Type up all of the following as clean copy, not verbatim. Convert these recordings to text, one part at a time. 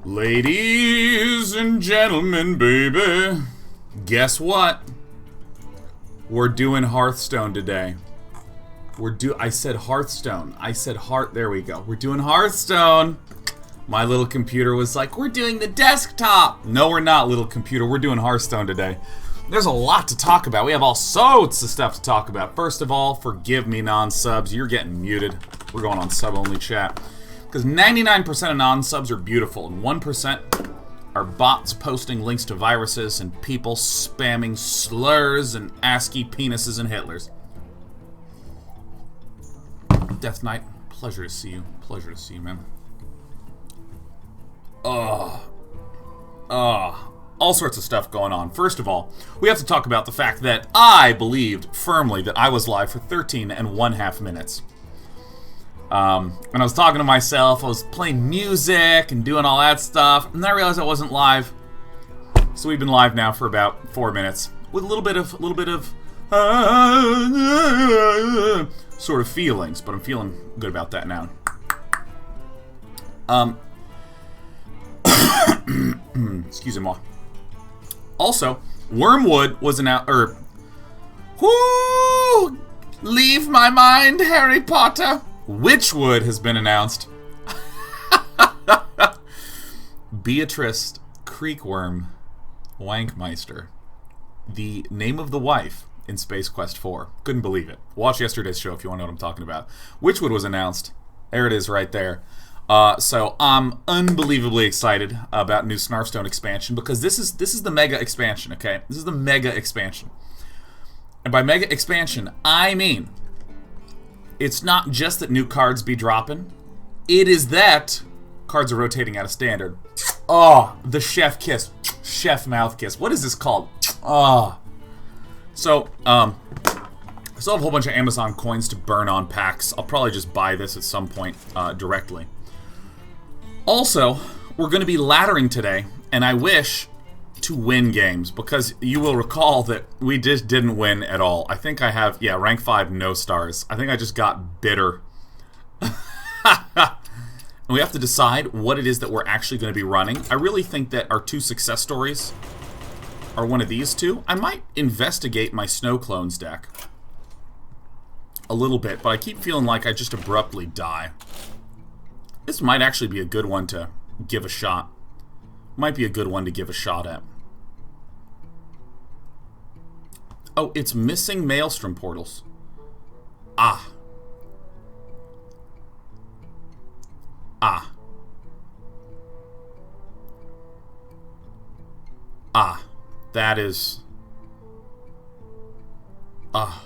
Ladies and gentlemen, baby, guess what? We're doing Hearthstone today. I said Hearthstone. I said there we go. We're doing Hearthstone. My little computer was like, we're doing the desktop. No, we're not, little computer. We're doing Hearthstone today. There's a lot to talk about. We have all sorts of stuff to talk about. First of all, forgive me, non-subs. You're getting muted. We're going on sub-only chat. Because 99% of non-subs are beautiful, and 1% are bots posting links to viruses and people spamming slurs and ASCII penises and Hitlers. Death Knight, pleasure to see you. Pleasure to see you, man. All sorts of stuff going on. First of all, we have to talk about the fact that I believed firmly that I was live for 13 and 1/2 minutes. And I was talking to myself, I was playing music and doing all that stuff, and then I realized I wasn't live. So we've been live now for about 4 minutes, with a little bit of sort of feelings, but I'm feeling good about that now. Excuse me. Also, Wormwood was announced, whoo! Leave my mind, Harry Potter! Witchwood has been announced. Beatrice Creekworm Wankmeister. The name of the wife in Space Quest 4. Couldn't believe it. Watch yesterday's show if you want to know what I'm talking about. Witchwood was announced. There it is right there. So I'm unbelievably excited about new Snarfstone expansion because this is the mega expansion, okay? This is the mega expansion. And by mega expansion, I mean it's not just that new cards be dropping. It is that cards are rotating out of standard. Oh, the chef kiss. Chef mouth kiss. What is this called? Oh. So, I still have a whole bunch of Amazon coins to burn on packs. I'll probably just buy this at some point directly. Also, we're going to be laddering today, and I wish to win games, because you will recall that we just didn't win at all. I think I have, rank 5, no stars. I think I just got bitter. And we have to decide what it is that we're actually going to be running. I really think that our 2 success stories are one of these 2. I might investigate my Snow Clones deck a little bit, but I keep feeling like I just abruptly die. This might actually be a good one to give a shot. Might be a good one to give a shot at. Oh, it's missing Maelstrom portals. Ah. That is... I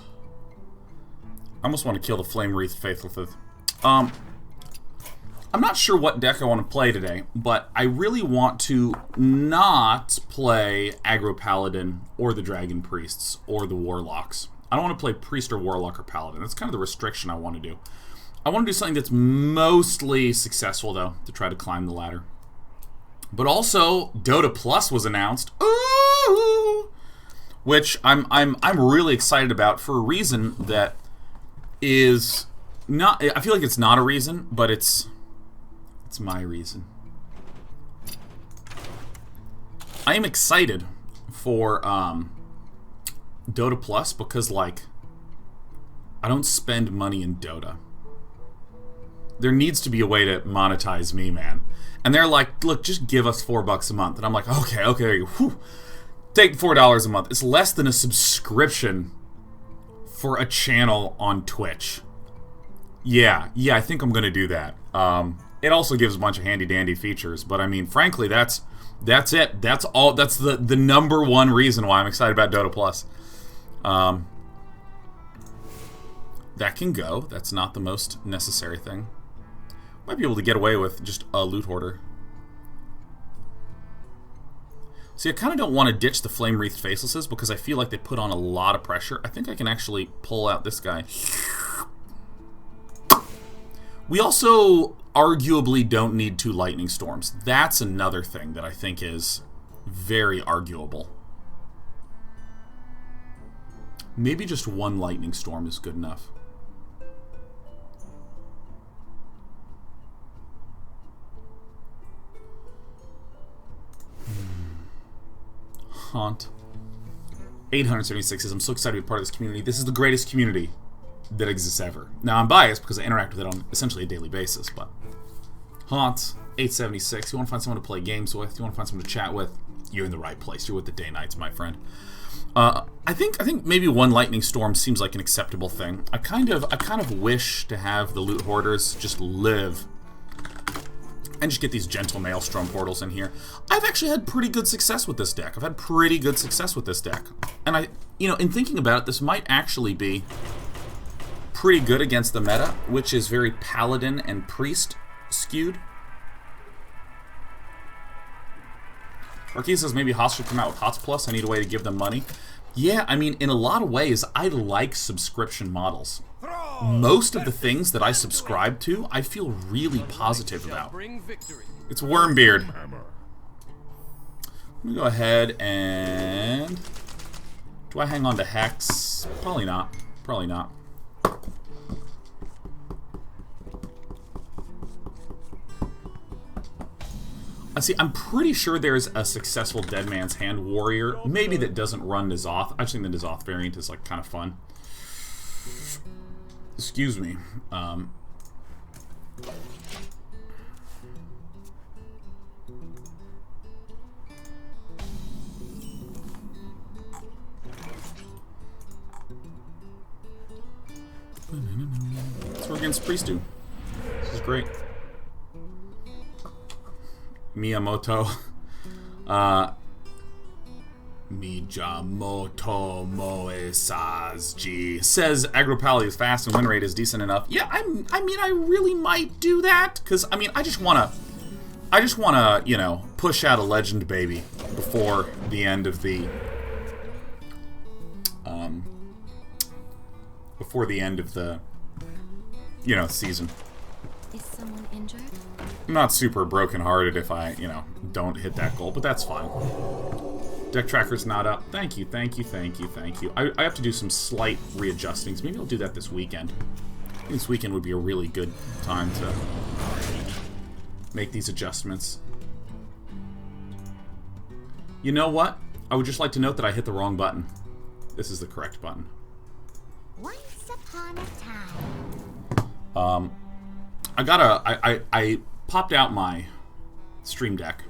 almost want to kill the Flame Wreath Faithless. I'm not sure what deck I want to play today, but I really want to not play Aggro Paladin or the Dragon Priests or the Warlocks. I don't want to play Priest or Warlock or Paladin. That's kind of the restriction I want to do. I want to do something that's mostly successful, though, to try to climb the ladder. But also, Dota Plus was announced. Ooh! Which I'm really excited about for a reason that is not... I feel like it's not a reason, but it's my reason. I am excited for Dota Plus because, like, I don't spend money in Dota. There needs to be a way to monetize me, man. And they're like, look, just give us $4 a month. And I'm like, okay, whew. Take $4 a month. It's less than a subscription for a channel on Twitch. Yeah, I think I'm gonna do that. It also gives a bunch of handy-dandy features, but I mean, frankly, that's it. That's all. That's the number one reason why I'm excited about Dota Plus. That can go. That's not the most necessary thing. Might be able to get away with just a loot hoarder. See, I kind of don't want to ditch the Flame Wreathed Facelesses because I feel like they put on a lot of pressure. I think I can actually pull out this guy. We also arguably don't need 2 Lightning Storms. That's another thing that I think is very arguable. Maybe just 1 Lightning Storm is good enough. Haunt. 876 says, I'm so excited to be part of this community. This is the greatest community that exists ever. Now, I'm biased because I interact with it on essentially a daily basis, but... Haunt, 876. You want to find someone to play games with? You want to find someone to chat with? You're in the right place. You're with the Day Knights, my friend. I think maybe one lightning storm seems like an acceptable thing. I kind of wish to have the loot hoarders just live and just get these gentle maelstrom portals in here. I've actually had pretty good success with this deck. And in thinking about it, this might actually be pretty good against the meta, which is very paladin and priest skewed. Marquis says maybe Haas should come out with HOTS Plus. I need a way to give them money. Yeah, I mean, in a lot of ways, I like subscription models. Most of the things that I subscribe to, I feel really positive about. It's Wormbeard. Let me go ahead and... Do I hang on to Hex? Probably not. Probably not. See, I'm pretty sure there's a successful Deadman's Hand warrior, maybe that doesn't run N'Zoth. I just think the N'Zoth variant is, like, kind of fun. Excuse me. So we're against Priestoo. This is great. Miyamoto. Miyamoto Moesazji says Agropally is fast and win rate is decent enough. Yeah, I mean, I really might do that, because, I mean, I just wanna, you know, push out a legend baby before the end of the, you know, season. Is someone injured? I'm not super brokenhearted if I, you know, don't hit that goal, but that's fine. Deck tracker's not up. Thank you, thank you, thank you, thank you. I have to do some slight readjustings. Maybe I'll do that this weekend. I think this weekend would be a really good time to make these adjustments. You know what? I would just like to note that I hit the wrong button. This is the correct button. Once upon a time. I popped out my Stream Deck.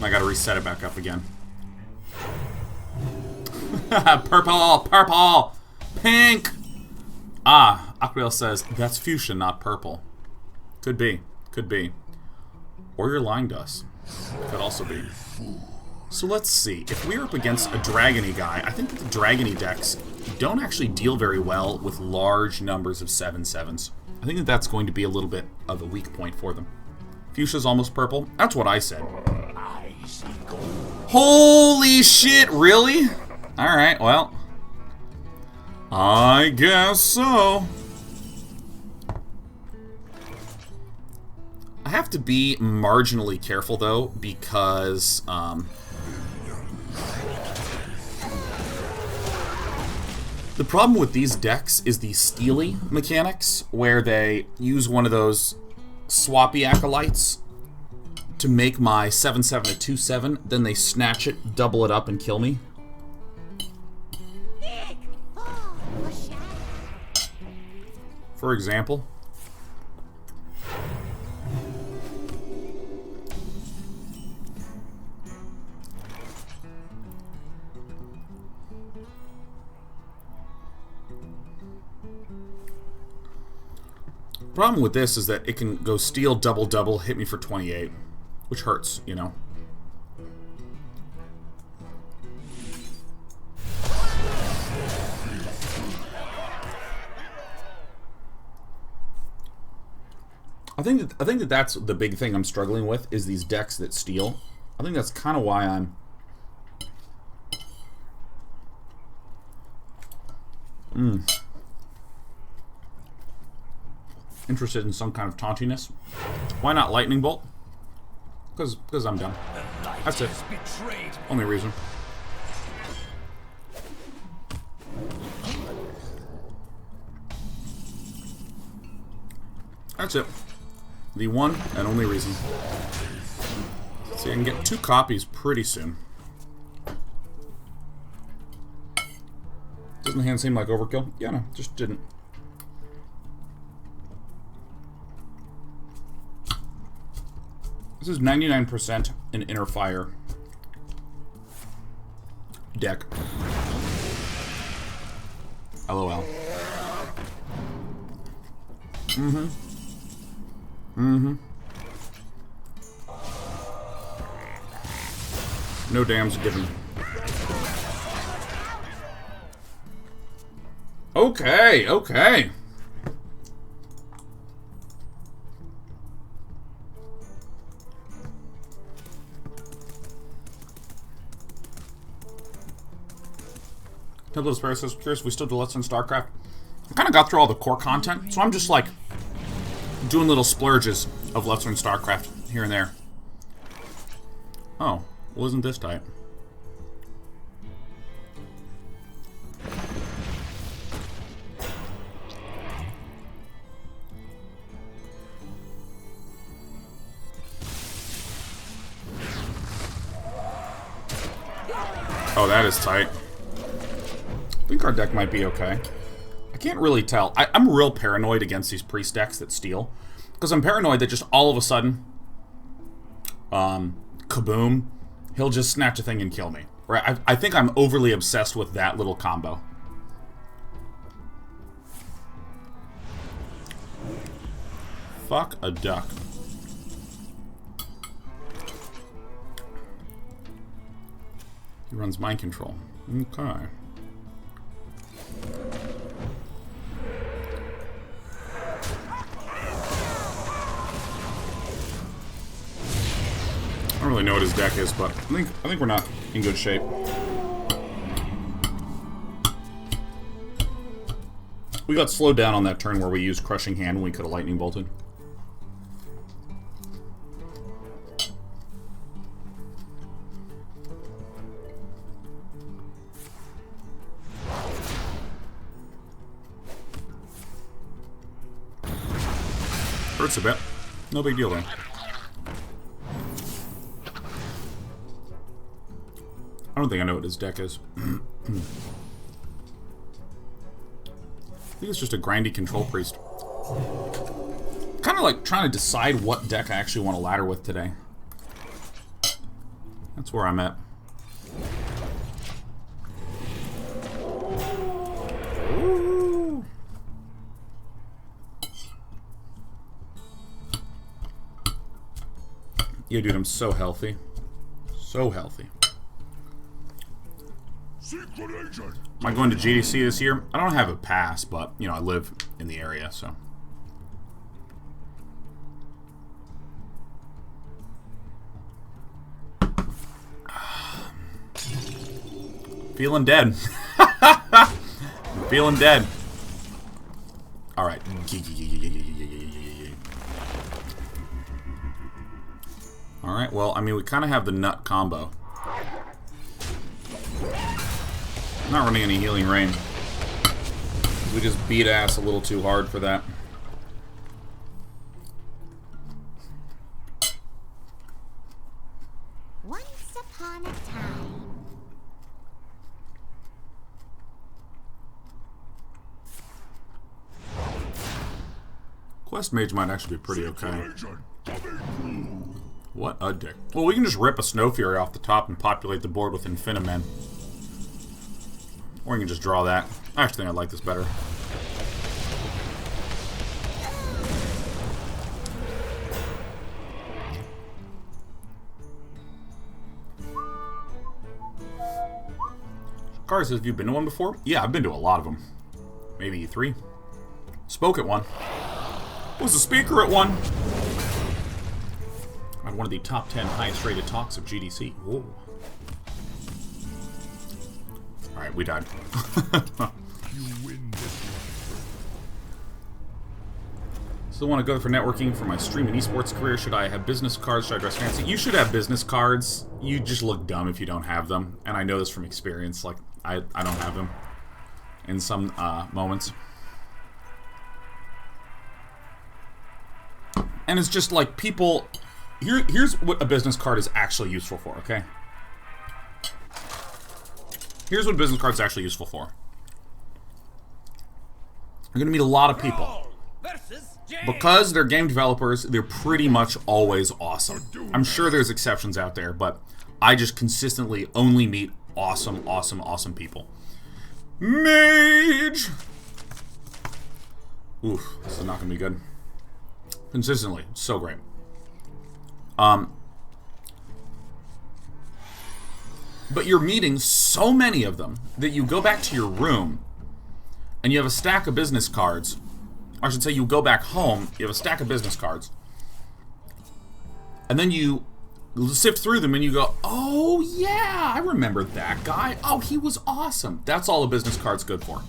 I gotta reset it back up again. Purple! Purple! Pink! Ah, Aquriel says, that's fuchsia, not purple. Could be. Could be. Or you're lying to us. Could also be. So let's see. If we're up against a Dragony guy, I think that the Dragony decks don't actually deal very well with large numbers of 7/7s. I think that that's going to be a little bit of a weak point for them. Fuchsia's almost purple. That's what I said. Holy shit, really? Alright, well. I guess so. I have to be marginally careful, though, because, the problem with these decks is the steely mechanics, where they use one of those swappy acolytes to make my 7/7 a 2/7, then they snatch it, double it up, and kill me. For example. Problem with this is that it can go steal, double, double, hit me for 28, which hurts, you know. I think that that's the big thing I'm struggling with, is these decks that steal. I think that's kind of why I'm interested in some kind of tauntiness. Why not Lightning Bolt? Because I'm done. That's it. Only reason. That's it. The one and only reason. See, I can get 2 copies pretty soon. Doesn't the hand seem like overkill? Yeah, no, just didn't. This is 99% an inner fire deck. LOL. Mm-hmm. Mm-hmm. No dams given. Okay, okay. Temple of Despair says, curious if we still do Let's Run StarCraft. I kind of got through all the core content, so I'm just like doing little splurges of Let's Run StarCraft here and there. Oh, well, isn't this tight? Oh, that is tight. I think our deck might be okay. I can't really tell. I'm real paranoid against these priest decks that steal. Because I'm paranoid that just all of a sudden, kaboom, he'll just snatch a thing and kill me. Right? I think I'm overly obsessed with that little combo. Fuck a duck. He runs mind control. Okay. I don't really know what his deck is, but I think we're not in good shape. We got slowed down on that turn where we used Crushing Hand when we could have lightning bolted. Hurts a bit. No big deal, though. I don't think I know what his deck is. I think it's just a grindy control priest. Kind of like trying to decide what deck I actually want to ladder with today. That's where I'm at. Ooh. Yeah, dude, I'm so healthy. So healthy. Am I going to GDC this year? I don't have a pass, but, you know, I live in the area, so. Feeling dead. I'm feeling dead. Alright. Alright, well, I mean, we kind of have the nut combo. I'm not running any Healing Rain. We just beat ass a little too hard for that. Once upon a time. Quest Mage might actually be pretty okay. What a dick. Well, we can just rip a Snow Fury off the top and populate the board with Refinement. Or you can just draw that. I actually think I like this better. Car says, have you been to one before? Yeah, I've been to a lot of them. Maybe 3. Spoke at one. Was a speaker at one. On one of the top 10 highest rated talks of GDC. Whoa. Alright, we died. You win this. So I want to go for networking for my stream and esports career. Should I have business cards? Should I dress fancy? You should have business cards. You just look dumb if you don't have them. And I know this from experience. Like, I don't have them in some moments. And it's just like people... Here's what a business card is actually useful for, okay? Here's what a business card's actually useful for. You're going to meet a lot of people. Because they're game developers, they're pretty much always awesome. I'm sure there's exceptions out there, but I just consistently only meet awesome, awesome, awesome people. Mage! Oof, this is not going to be good. Consistently, so great. But you're meeting so many of them that you go back to your room and you have a stack of business cards. I should say you go back home, you have a stack of business cards. And then you sift through them and you go, oh yeah, I remember that guy. Oh, he was awesome. That's all a business card's good for.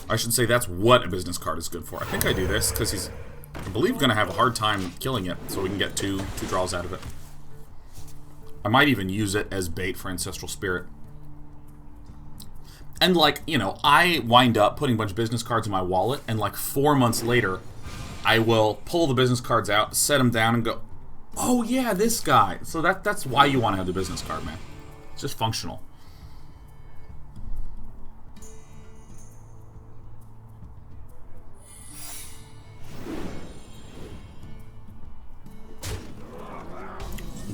I should say that's what a business card is good for. I think I do this because he's, I believe, going to have a hard time killing it, so we can get two draws out of it. I might even use it as bait for Ancestral Spirit. And, like, you know, I wind up putting a bunch of business cards in my wallet, and, like, 4 months later, I will pull the business cards out, set them down, and go, oh, yeah, this guy. So that's why you want to have the business card, man. It's just functional.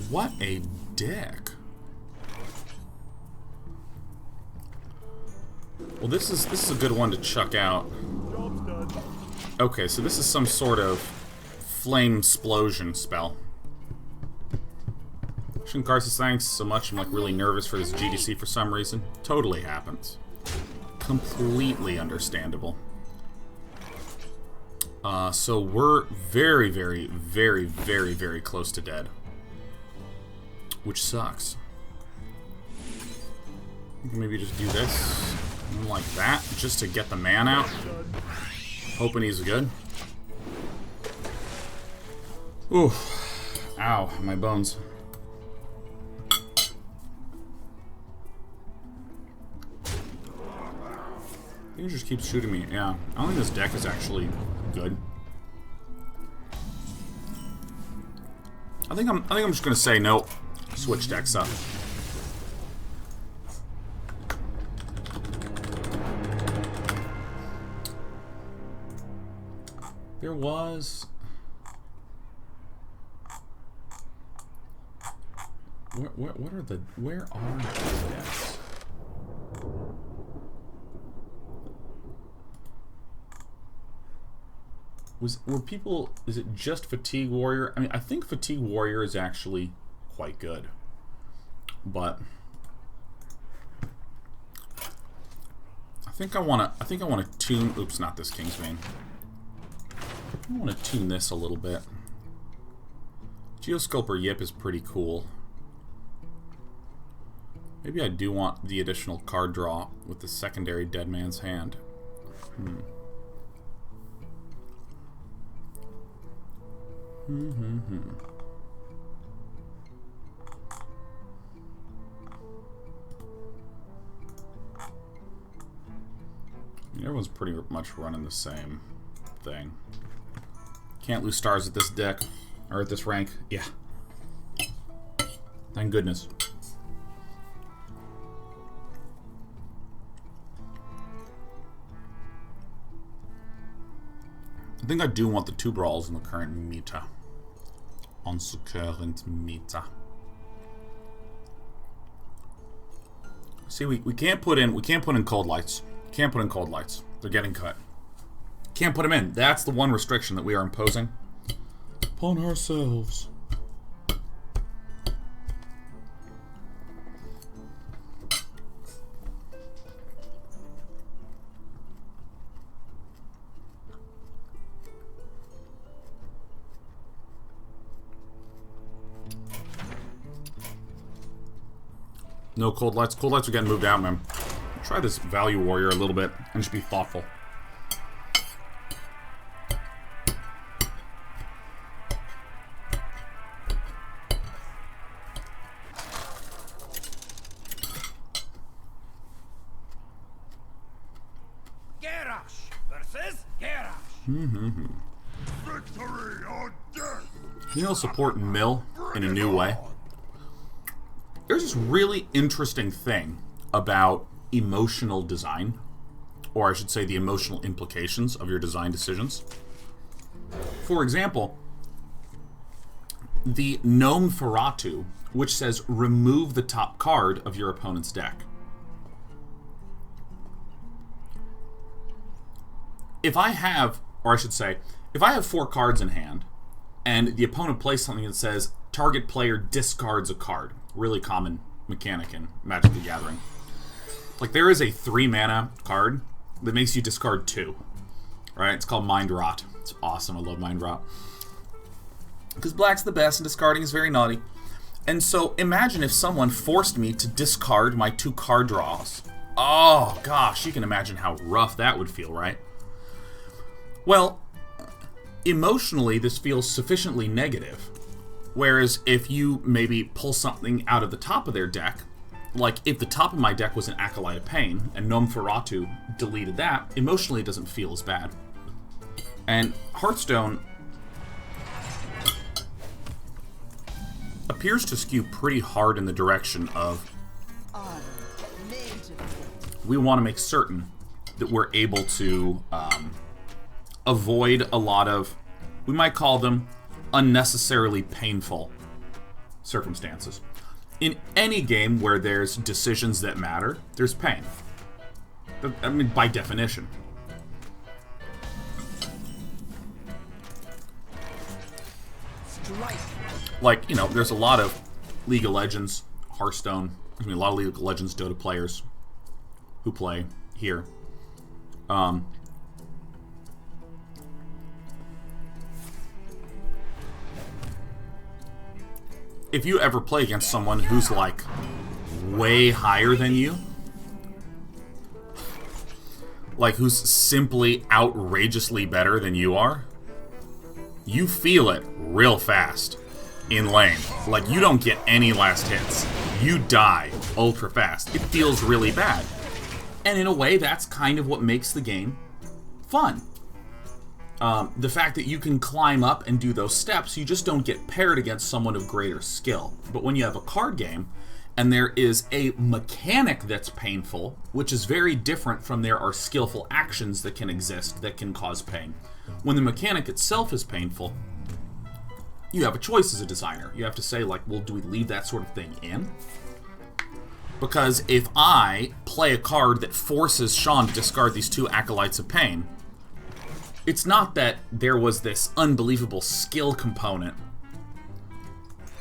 What a dick. Well, this is a good one to chuck out. Okay, so this is some sort of flame explosion spell. Shinkarsa, thanks so much. I'm like really nervous for this GDC for some reason. Totally happens. Completely understandable. So we're very, very, very, very, very close to dead. Which sucks. Maybe just do this. Like that, just to get the man out. Hoping he's good. Ooh. Ow, my bones. He just keeps shooting me. Yeah, I don't think this deck is actually good. I think I'm just gonna say nope. Switch decks up. There was... What are the... Where are the decks? Were people... Is it just Fatigue Warrior? I mean, I think Fatigue Warrior is actually quite good. But... I think I wanna tune... Oops, not this Kingsbane. I want to tune this a little bit. Geosculper Yip is pretty cool. Maybe I do want the additional card draw with the secondary Deadman's Hand. Everyone's pretty much running the same thing. Can't lose stars at this deck, or at this rank. Yeah. Thank goodness. I think I do want the 2 brawls in the current meta. On the current meta. See, we can't put in cold lights. Can't put in cold lights. They're getting cut. Can't put them in. That's the one restriction that we are imposing upon ourselves. No cold lights. Cold lights are getting moved out, man. Try this Value Warrior a little bit and just be thoughtful. Victory or death! You know, support Mill in a new way. There's this really interesting thing about emotional design or I should say the emotional implications of your design decisions. For example, the Gnome Feratu, which says remove the top card of your opponent's deck. If I have, or I should say, if I have 4 cards in hand, and the opponent plays something that says target player discards a card, really common mechanic in Magic the Gathering. Like, there is a 3 mana card that makes you discard 2. Right? It's called Mind Rot. It's awesome. I love Mind Rot. Because black's the best and discarding is very naughty. And so imagine if someone forced me to discard my 2 card draws. Oh, gosh, you can imagine how rough that would feel, right? Well, emotionally, this feels sufficiently negative. Whereas if you maybe pull something out of the top of their deck, like if the top of my deck was an Acolyte of Pain and Gnome Feratu deleted that, emotionally it doesn't feel as bad. And Hearthstone appears to skew pretty hard in the direction of we want to make certain that we're able to avoid a lot of, we might call them, unnecessarily painful circumstances. In any game where there's decisions that matter, there's pain. I mean, by definition. Like, you know, there's a lot of League of Legends, Hearthstone, a lot of League of Legends Dota players who play here. If you ever play against someone who's like way higher than you, like who's simply outrageously better than you are, you feel it real fast in lane. Like, you don't get any last hits. You die ultra fast. It feels really bad. And in a way, that's kind of what makes the game fun. The fact that you can climb up and do those steps, you just don't get paired against someone of greater skill. But when you have a card game, and there is a mechanic that's painful, which is very different from there are skillful actions that can exist that can cause pain. When the mechanic itself is painful, you have a choice as a designer. You have to say, like, well, do we leave that sort of thing in? Because if I play a card that forces Sean to discard these 2 Acolytes of Pain, it's not that there was this unbelievable skill component.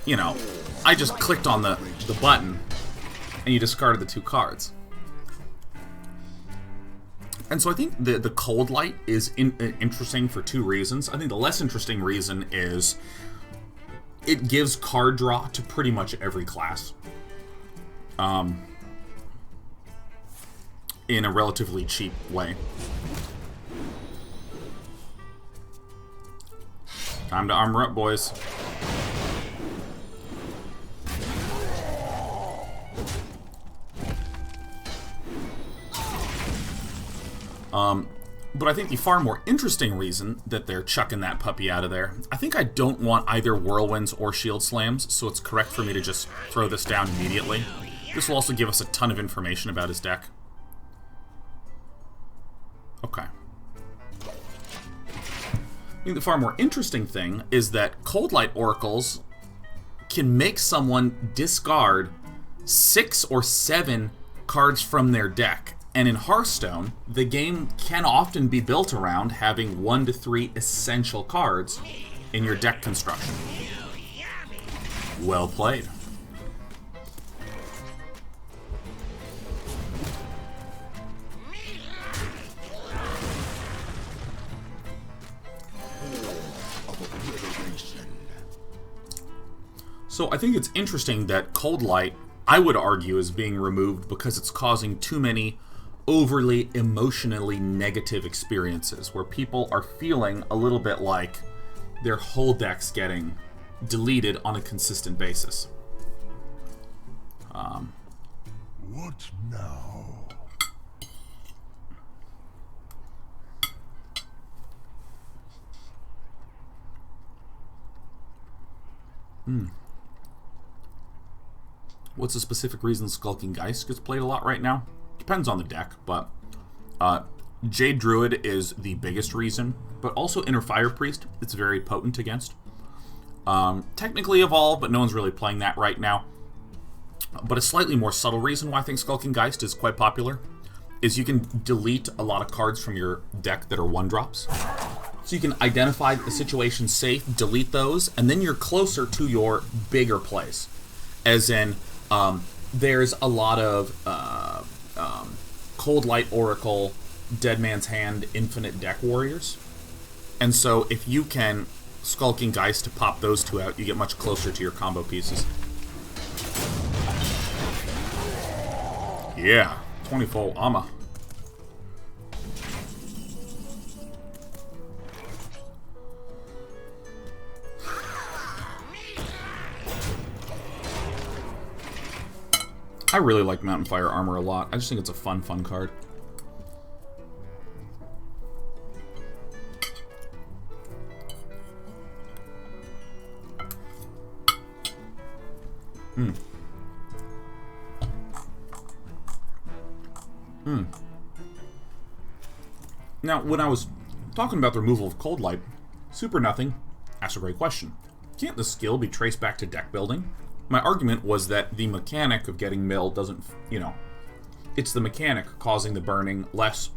You know, I just clicked on the button and you discarded the 2 cards. And so I think the Coldlight is interesting for 2 reasons. I think the less interesting reason is it gives card draw to pretty much every class. In a relatively cheap way. Time to armor up, boys. But I think the far more interesting reason that they're chucking that puppy out of there, I think I don't want either Whirlwinds or Shield Slams, so it's correct for me to just throw this down immediately. This will also give us a ton of information about his deck. Okay. I think the far more interesting thing is that Coldlight Oracles can make someone discard 6 or 7 cards from their deck. And in Hearthstone, the game can often be built around having 1 to 3 essential cards in your deck construction. Well played. So I think it's interesting that Coldlight, I would argue, is being removed because it's causing too many overly emotionally negative experiences where people are feeling a little bit like their whole deck's getting deleted on a consistent basis. What now? What's the specific reason Skulking Geist gets played a lot right now? Depends on the deck, but Jade Druid is the biggest reason, but also Inner Fire Priest, it's very potent against. Technically Evolve, but no one's really playing that right now. But a slightly more subtle reason why I think Skulking Geist is quite popular is you can delete a lot of cards from your deck that are 1-drops. So you can identify the situation safe, delete those, and then you're closer to your bigger plays. As in, there's a lot of Coldlight Oracle, Deadman's Hand, Infinite Deck Warriors. And so if you can Skulking Geist to pop those two out, you get much closer to your combo pieces. Yeah, 20-fold Amma. I really like Mountain Fire Armor a lot. I just think it's a fun card. Now, when I was talking about the removal of Coldlight, Super Nothing asked a great question. Can't the skill be traced back to deck building? My argument was that the mechanic of getting mill doesn't, it's the mechanic causing the burning, less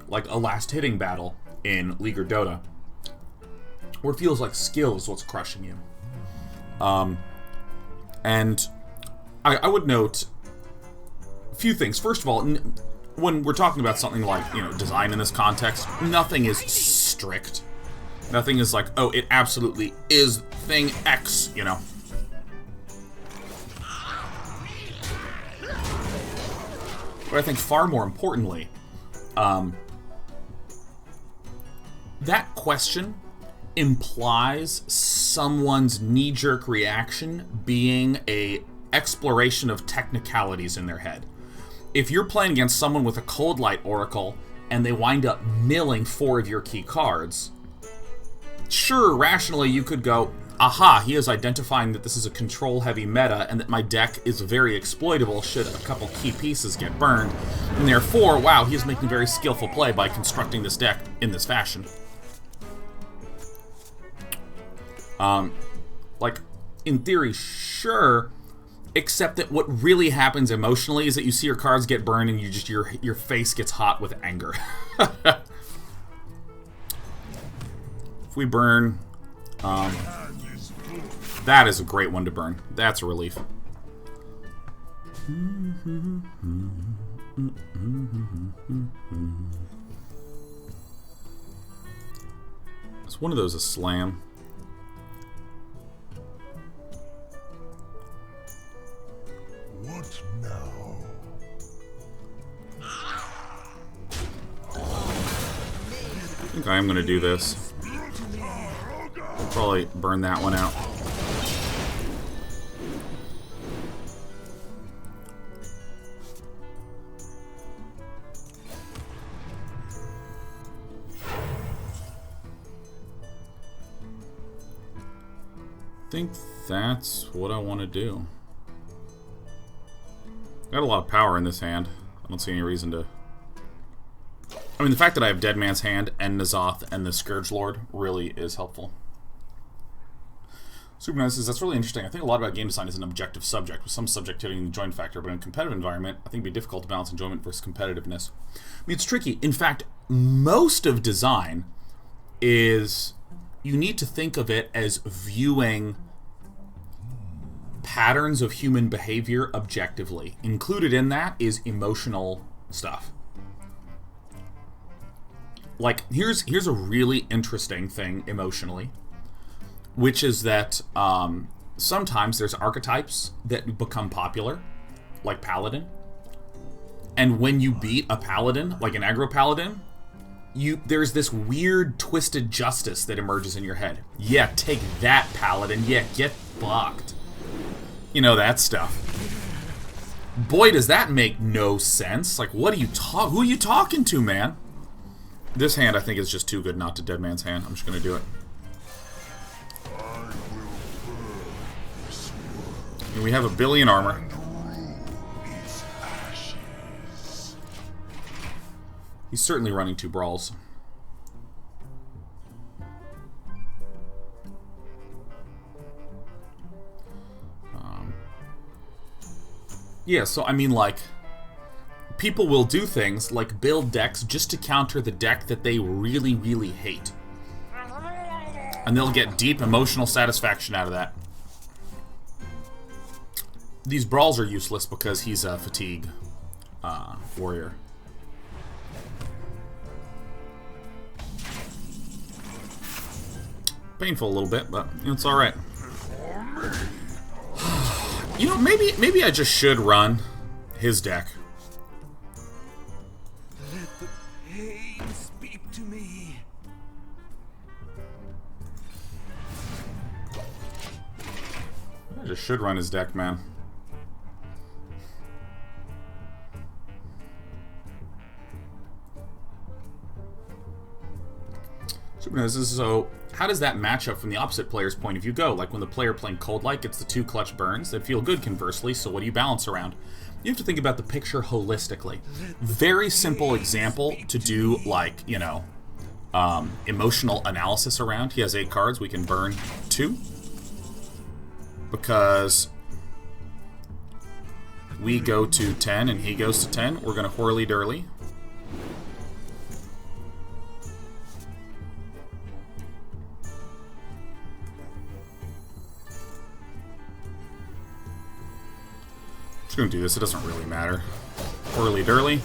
like a last hitting battle in League or Dota, where it feels like skill is what's crushing you. And I would note a few things. First of all, when we're talking about something like, design in this context, nothing is strict. Nothing is like, oh, it absolutely is thing X, But I think far more importantly, that question implies someone's knee-jerk reaction being a exploration of technicalities in their head. If you're playing against someone with a Coldlight Oracle and they wind up milling 4 of your key cards, sure, rationally you could go, aha, he is identifying that this is a control-heavy meta and that my deck is very exploitable should a couple key pieces get burned, and therefore, wow, he is making very skillful play by constructing this deck in this fashion. Like, in theory, sure, except that what really happens emotionally is that you see your cards get burned and your face gets hot with anger. If we burn, that is a great one to burn. That's a relief. Is one of those a slam? What now? I think I am going to do this. Probably burn that one out. I think that's what I want to do. Got a lot of power in this hand. I don't see any reason to... I mean, the fact that I have Deadman's Hand and N'Zoth and the Scourge Lord really is helpful. Superman says, that's really interesting. I think a lot about game design is an objective subject, with some subjectivity in the join factor, but in a competitive environment, I think it'd be difficult to balance enjoyment versus competitiveness. I mean, it's tricky. In fact, most of design is... You need to think of it as viewing patterns of human behavior objectively. Included in that is emotional stuff. Like, here's a really interesting thing emotionally, which is that sometimes there's archetypes that become popular, like Paladin. And when you beat a Paladin, like an aggro Paladin, there's this weird twisted justice that emerges in your head. Yeah, take that, Paladin. Yeah, get fucked. You know, that stuff. Boy, does that make no sense. Like, who are you talking to, man? This hand, I think, is just too good not to Deadman's Hand. I'm just going to do it. And we have a billion armor. He's certainly running 2 brawls. Yeah, so I mean, like, people will do things like build decks just to counter the deck that they really, really hate. And they'll get deep emotional satisfaction out of that. These brawls are useless because he's a fatigue warrior. Painful a little bit, but it's alright. You know, maybe I just should run his deck. Let the pain speak to me. I just should run his deck, man. So, how does that match up from the opposite player's point of view go? Like when the player playing Coldlight gets the 2 clutch burns that feel good conversely, so what do you balance around? You have to think about the picture holistically. Very simple example to do, like, you know, emotional analysis around. He has 8 cards, we can burn 2. Because we go to 10 and he goes to 10, we're going to whirly-durly. Gonna do this, it doesn't really matter. Whirly-durly.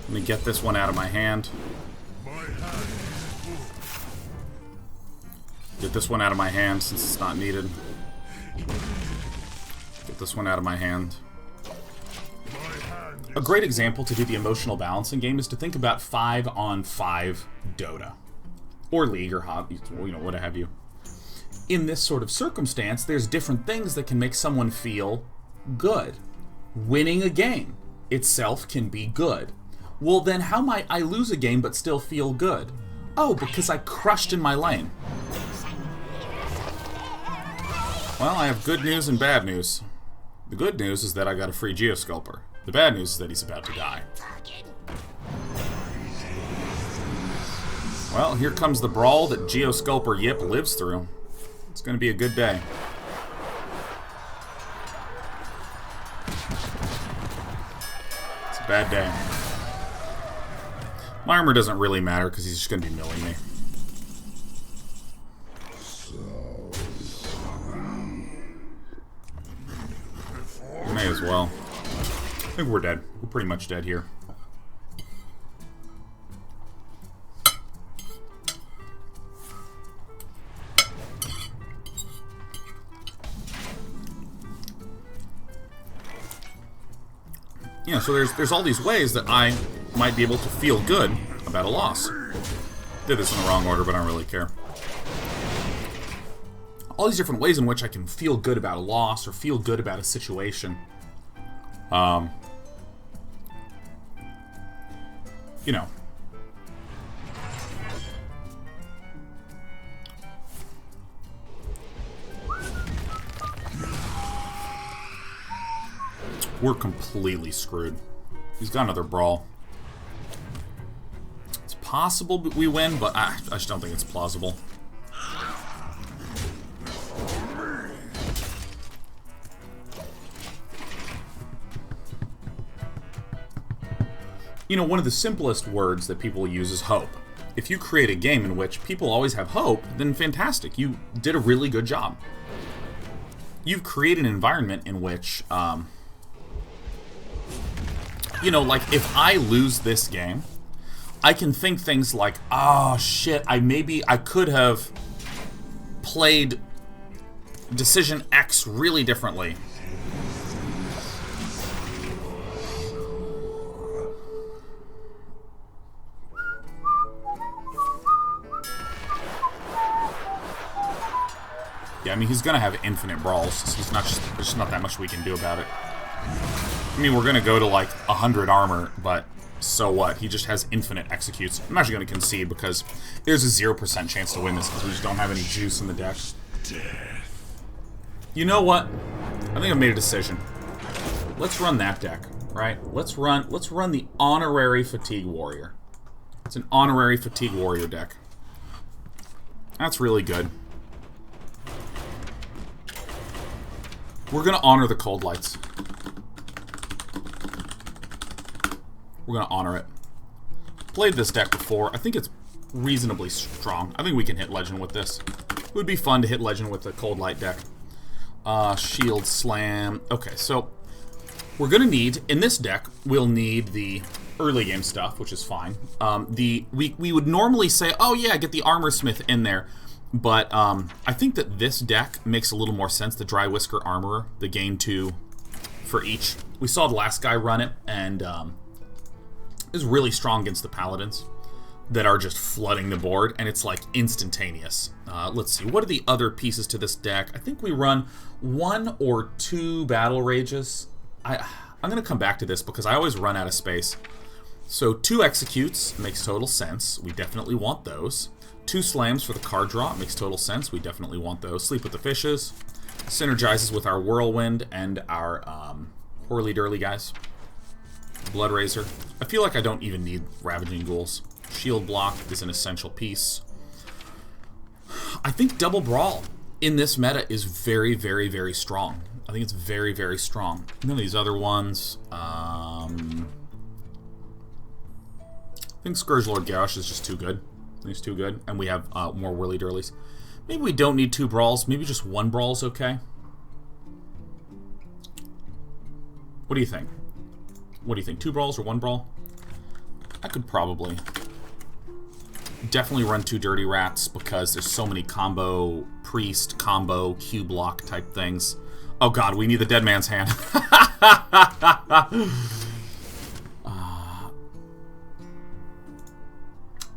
Let me get this one out of my hand. Get this one out of my hand since it's not needed. Get this one out of my hand. A great example to do the emotional balancing game is to think about 5-on-5 Dota. Or League, or Hobby, you know, what have you. In this sort of circumstance, there's different things that can make someone feel good. Winning a game itself can be good. Well, then how might I lose a game but still feel good? Oh, because I crushed in my lane. Well, I have good news and bad news. The good news is that I got a free Geosculper. The bad news is that he's about to die. Well, here comes the brawl that Geosculper Yip lives through. It's going to be a good day. It's a bad day. My armor doesn't really matter because he's just going to be milling me. May as well. I think we're dead. We're pretty much dead here. Yeah, so there's all these ways that I might be able to feel good about a loss. Did this in the wrong order, but I don't really care. All these different ways in which I can feel good about a loss or feel good about a situation. You know. We're completely screwed. He's got another brawl. It's possible we win, but I just don't think it's plausible. You know, one of the simplest words that people use is hope. If you create a game in which people always have hope, then fantastic. You did a really good job. You've created an environment in which, you know, like, if I lose this game, I can think things like, oh, shit, I could have played decision X really differently. Yeah, I mean, he's gonna have infinite brawls. So he's not just, there's just not that much we can do about it. I mean, we're gonna go to like 100 armor, but So what? He just has infinite executes. I'm actually going to concede because there's a 0% chance to win this because we just don't have any juice in the deck. You know what? I think I've made a decision. Let's run that deck, right? Let's run the Honorary Fatigue Warrior. It's an Honorary Fatigue Warrior deck. That's really good. We're going to honor the Cold Lights. We're going to honor it. Played this deck before. I think it's reasonably strong. I think we can hit Legend with this. It would be fun to hit Legend with the Cold Light deck. Shield Slam. Okay, so we're going to need, in this deck, we'll need the early game stuff, which is fine. We would normally say, oh yeah, get the Armor Smith in there. But I think that this deck makes a little more sense. The Dry Whisker Armorer, the gain 2 for each. We saw the last guy run it, and is really strong against the Paladins that are just flooding the board, and it's like instantaneous. Let's see, what are the other pieces to this deck? I think we run 1 or 2 Battle Rages. I'm going to come back to this because I always run out of space. So 2 Executes makes total sense. We definitely want those. 2 Slams for the card draw makes total sense. We definitely want those. Sleep with the Fishes. Synergizes with our Whirlwind and our Whirly-Durly guys. Blood Razor. I feel like I don't even need Ravaging Ghouls. Shield Block is an essential piece. I think Double Brawl in this meta is very, very, very strong. I think it's very, very strong. None of these other ones. I think Scourge Lord Gauche is just too good. He's too good. And we have more Whirly-Durlies. Maybe we don't need 2 Brawls. Maybe just 1 Brawl is okay. What do you think? What do you think? 2 Brawls or 1 Brawl? I could probably definitely run 2 Dirty Rats because there's so many combo priest, combo Q block type things. Oh god, we need the Deadman's hand.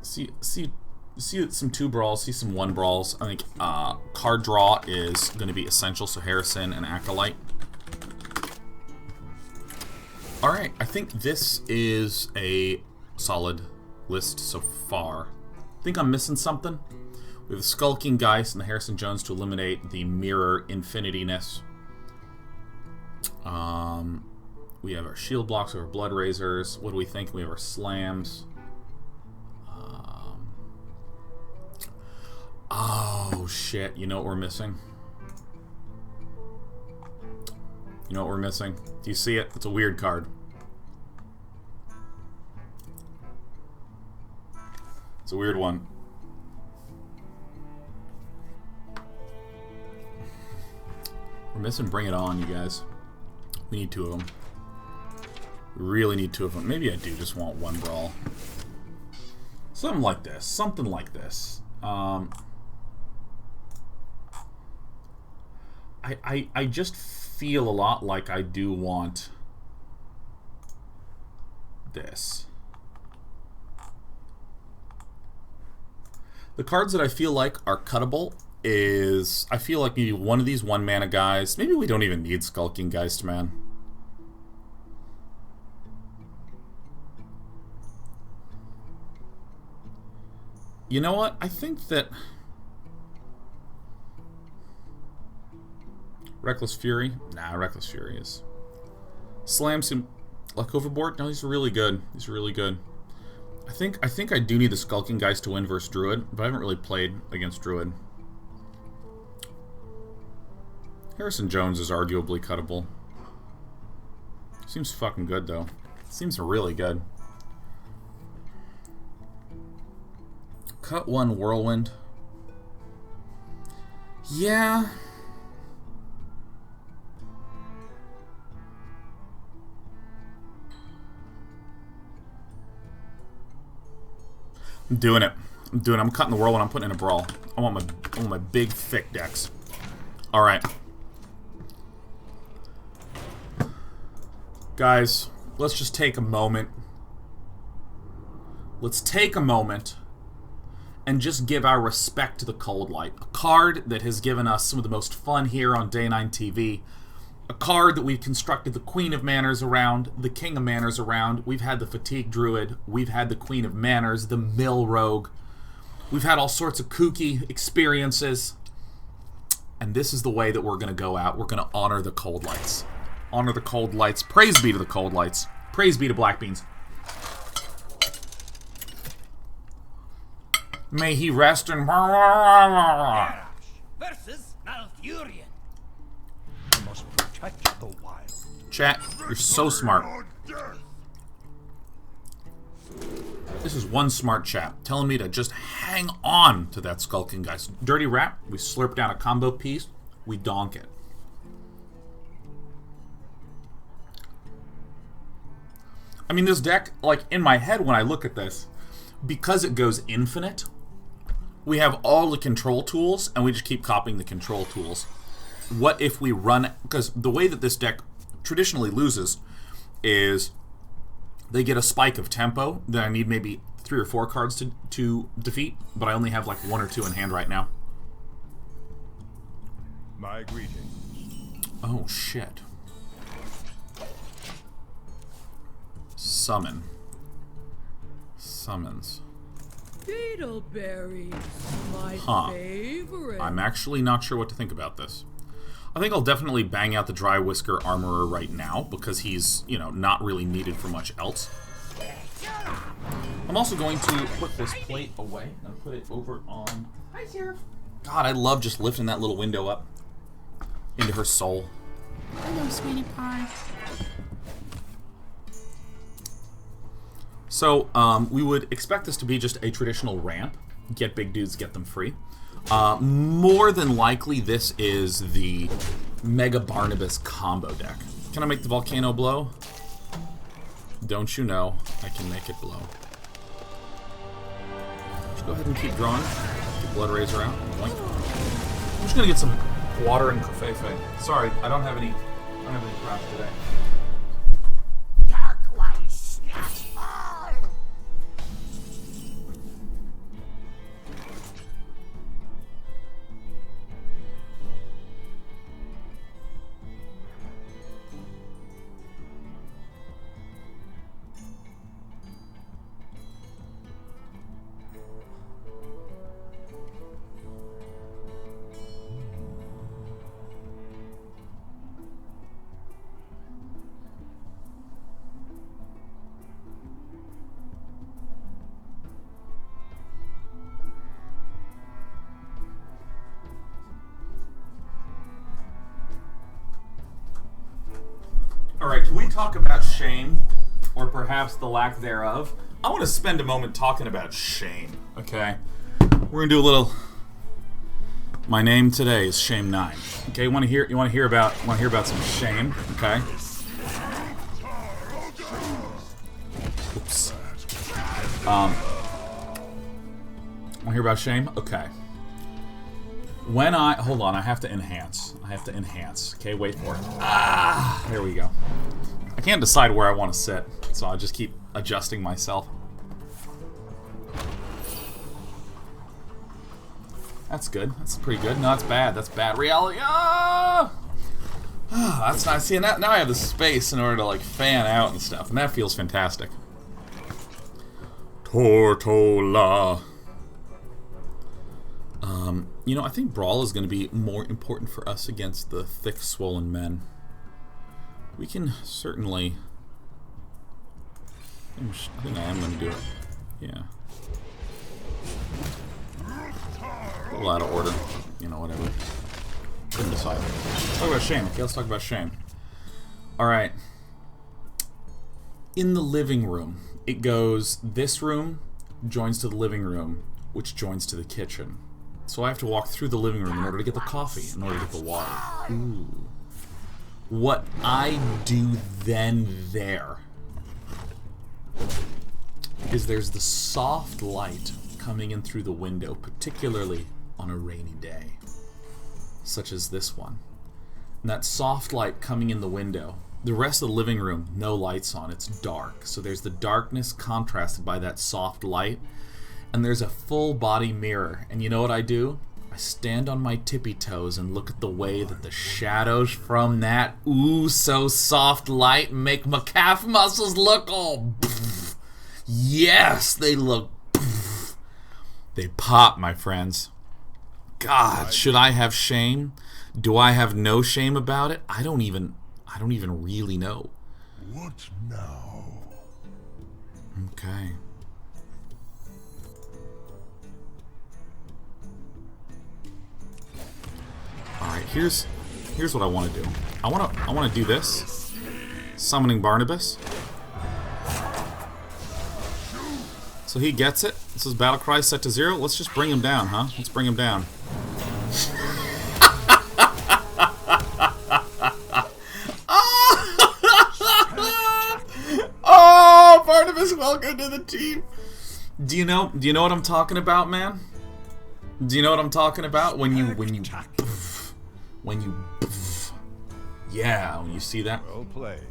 See some 2 Brawls, see some 1 Brawls. I think card draw is going to be essential, so Harrison and Acolyte. Alright, I think this is a solid list so far. I think I'm missing something. We have the Skulking Geist and the Harrison Jones to eliminate the Mirror Infinity-ness. We have our Shield Blocks, our Blood Razors. What do we think? We have our Slams. Oh, shit. You know what we're missing? You know what we're missing? Do you see it? It's a weird card. It's a weird one. We're missing Bring It On, you guys. We need 2 of them. We really need 2 of them. Maybe I do just want 1 Brawl. Something like this. Something like this. I just feel a lot like I do want this. The cards that I feel like are cuttable is, I feel like maybe one of these 1-mana guys. Maybe we don't even need Skulking Geist, man. You know what? I think that Reckless Fury? Nah, Reckless Fury is... Slams him... Luck Overboard? No, he's really good. He's really good. I think I do need the Skulking Geist to win versus Druid, but I haven't really played against Druid. Harrison Jones is arguably cuttable. Seems fucking good, though. Seems really good. Cut 1 Whirlwind. Yeah... I'm doing it. I'm cutting the Whirlwind. I'm putting in a Brawl. I want my big, thick decks. Alright. Guys, let's just take a moment. Let's take a moment and just give our respect to the Cold Light. A card that has given us some of the most fun here on Day 9 TV. a card that we've constructed the Queen of Manners around, the King of Manners around. We've had the Fatigue Druid. We've had the Queen of Manners, the Mill Rogue. We've had all sorts of kooky experiences. And this is the way that we're going to go out. We're going to honor the Coldlights. Honor the Coldlights. Praise be to the Coldlights. Praise be to Black Beans. May he rest in... Versus Malfurion. I must protect the wild. Chat, you're so smart. This is one smart chap telling me to just hang on to that Skulking guy. Dirty Rat, we slurp down a combo piece, we donk it. I mean, this deck, like, in my head when I look at this, because it goes infinite, we have all the control tools, and we just keep copying the control tools. What if we run... Because the way that this deck traditionally loses is they get a spike of tempo that I need maybe 3 or 4 cards to defeat, but I only have like 1 or 2 in hand right now. My greetings. Oh, shit. Summon. Summons. Beetleberries, my favorite. I'm actually not sure what to think about this. I think I'll definitely bang out the Dry Whisker Armorer right now, because he's, you know, not really needed for much else. I'm also going to put this plate away and put it over on... Hi, Sheriff. God, I love just lifting that little window up into her soul. Hello, sweetie pie. So, we would expect this to be just a traditional ramp. Get big dudes, get them free. More than likely, this is the Mega Barnabas combo deck. Can I make the Volcano blow? Don't you know I can make it blow. Just go ahead and keep drawing. Get Blood Razor out. Boink. I'm just gonna get some water and Covfefe. Sorry, I don't have any craft today. Dark one snatch all. Alright, can we talk about shame? Or perhaps the lack thereof? I want to spend a moment talking about shame, okay? We're gonna do a little... My name today is Shame 9. Okay, you wanna hear about some shame, okay? Oops. Wanna hear about shame? Okay. When I... Hold on, I have to enhance. Okay, wait for it. Ah! There we go. I can't decide where I want to sit, so I'll just keep adjusting myself. That's good. That's pretty good. No, that's bad. That's bad. Reality. Ah! That's nice. See, now I have the space in order to, like, fan out and stuff, and that feels fantastic. Tortola. You know, I think Brawl is going to be more important for us against the thick, swollen men. We can certainly... I think I am going to do it. Yeah. A little out of order. You know, whatever. Couldn't decide. Let's talk about shame. Okay, let's talk about shame. Alright. In the living room, it goes, this room joins to the living room, which joins to the kitchen. So I have to walk through the living room in order to get the coffee, in order to get the water. Ooh. What I do then there is there's the soft light coming in through the window, particularly on a rainy day, such as this one. And that soft light coming in the window, the rest of the living room, no lights on, it's dark. So there's the darkness contrasted by that soft light. And there's a full body mirror. And you know what I do? I stand on my tippy toes and look at the way that the shadows from that ooh so soft light make my calf muscles look all pff. Yes, they look pff. They pop, my friends. God, should I have shame? Do I have no shame about it? I don't even really know. What now? Okay. Alright, here's what I want to do. I want to do this. Summoning Barnabas. So he gets it. This is battle cry set to 0. Let's just bring him down, huh? Let's bring him down. Oh, Barnabas, welcome to the team. Do you know what I'm talking about, man? Do you know what I'm talking about? When you yeah, when you see that. Well played.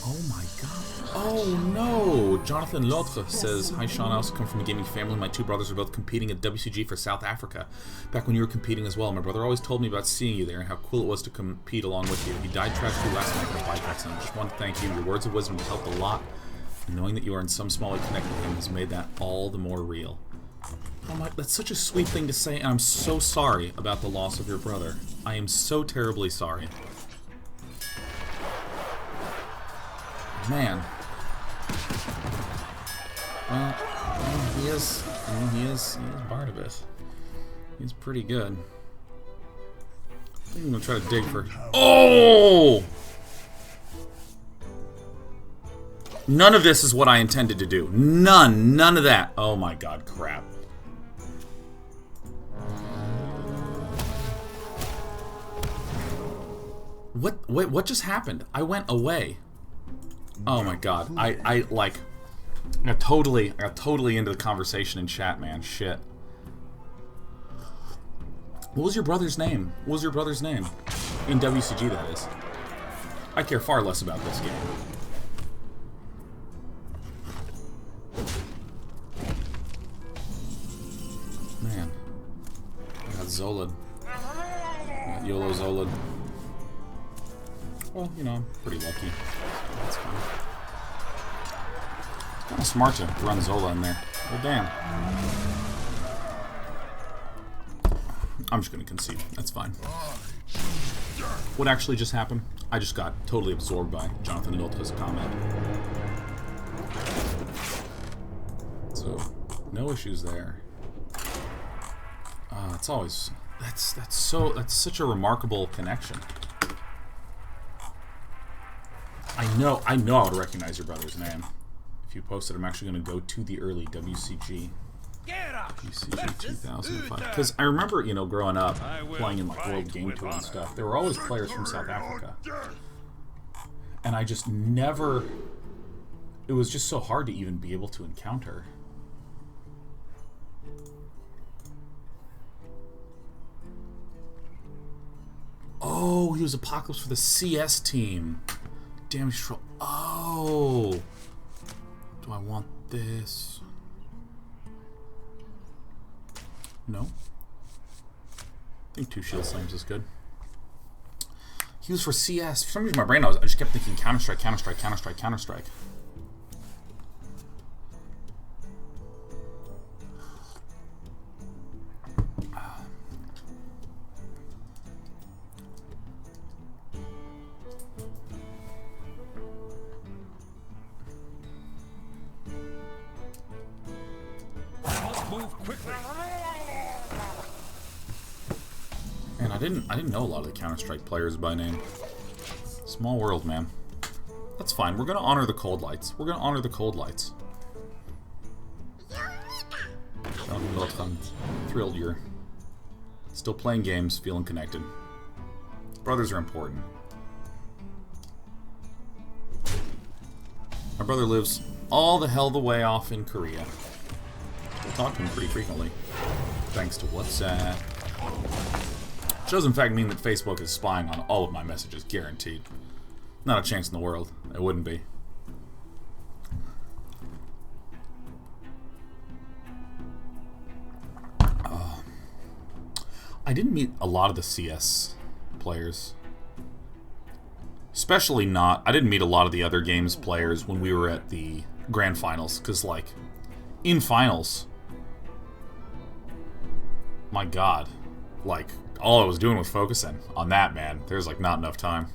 Oh my god. Oh no! Jonathan Lotre says, "Hi Sean, I also come from a gaming family. My two brothers are both competing at WCG for South Africa. Back when you were competing as well, my brother always told me about seeing you there and how cool it was to compete along with you. He died tragically last night from a bike accident. I just want to thank you. Your words of wisdom have helped a lot. And knowing that you are in some small way connected with him has made that all the more real." Oh my, that's such a sweet thing to say, and I'm so sorry about the loss of your brother. I am so terribly sorry. Man. Well, he is Barnabas. He's pretty good. I think I'm gonna try to dig for. Oh! None of this is what I intended to do. None of that. Oh my god, crap. What? Wait, what just happened? I went away. Oh my god. I got totally into the conversation in chat, man. Shit. What was your brother's name? What was your brother's name? In WCG, that is. I care far less about this game. Man. I got Zolid. I got YOLO Zolid. Well, you know, I'm pretty lucky. That's fine. It's kind of smart to run Zola in there. Well, damn. I'm just going to concede. That's fine. What actually just happened? I just got totally absorbed by Jonathan Nolte's comment. So, no issues there. It's always... That's such a remarkable connection. I know I would recognize your brother's name. If you posted, I'm actually going to go to the early WCG. WCG 2005. Because I remember, you know, growing up, playing in like World Game Tour and stuff, there were always players from South Africa. And I just never... It was just so hard to even be able to encounter. Oh, he was Apocalypse for the CS team. Damage control. Oh! Do I want this? No. I think 2 shield slams is good. He was for CS. For some reason, my brain, I just kept thinking Counter-Strike, Counter-Strike, Counter-Strike, Counter-Strike. Man, I didn't know a lot of the Counter-Strike players by name. Small world, man. That's fine. We're gonna honor the Coldlights. We're gonna honor the Coldlights. I'm thrilled you're still playing games, feeling connected. Brothers are important. My brother lives all the hell the way off in Korea. I talk to him pretty frequently, thanks to WhatsApp. Which does in fact mean that Facebook is spying on all of my messages, guaranteed. Not a chance in the world. It wouldn't be. I didn't meet a lot of the CS players. Especially not... I didn't meet a lot of the other games players when we were at the grand finals. Because, like, in finals... My god. Like, all I was doing was focusing on that, man. There's, like, not enough time.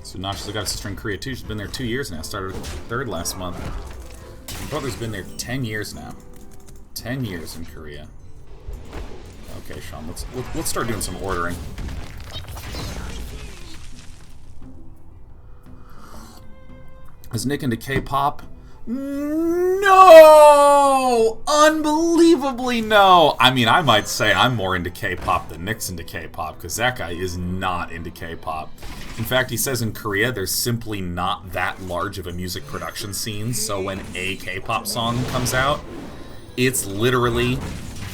So Notch's got a sister in Korea, too. She's been there 2 years now. Started 3rd last month. My brother's been there 10 years now. 10 years in Korea. Okay, Sean, let's start doing some ordering. Is Nick into K-pop? No! Unbelievably no! I mean, I might say I'm more into K-pop than Nick's into K-pop, because that guy is not into K-pop. In fact, he says in Korea there's simply not that large of a music production scene, so when a K-pop song comes out, it's literally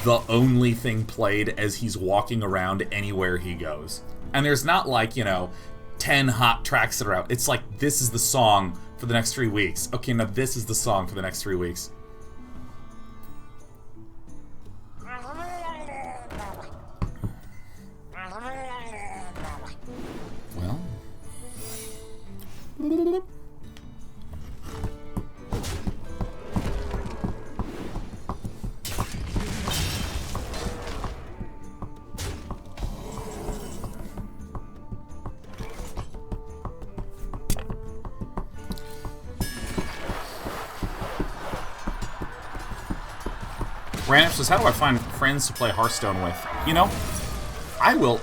the only thing played as he's walking around anywhere he goes. And there's not like, you know, 10 hot tracks that are out. It's like, this is the song for the next 3 weeks. Okay, now this is the song for the next 3 weeks. Well. Ranif says, how do I find friends to play Hearthstone with? You know, I will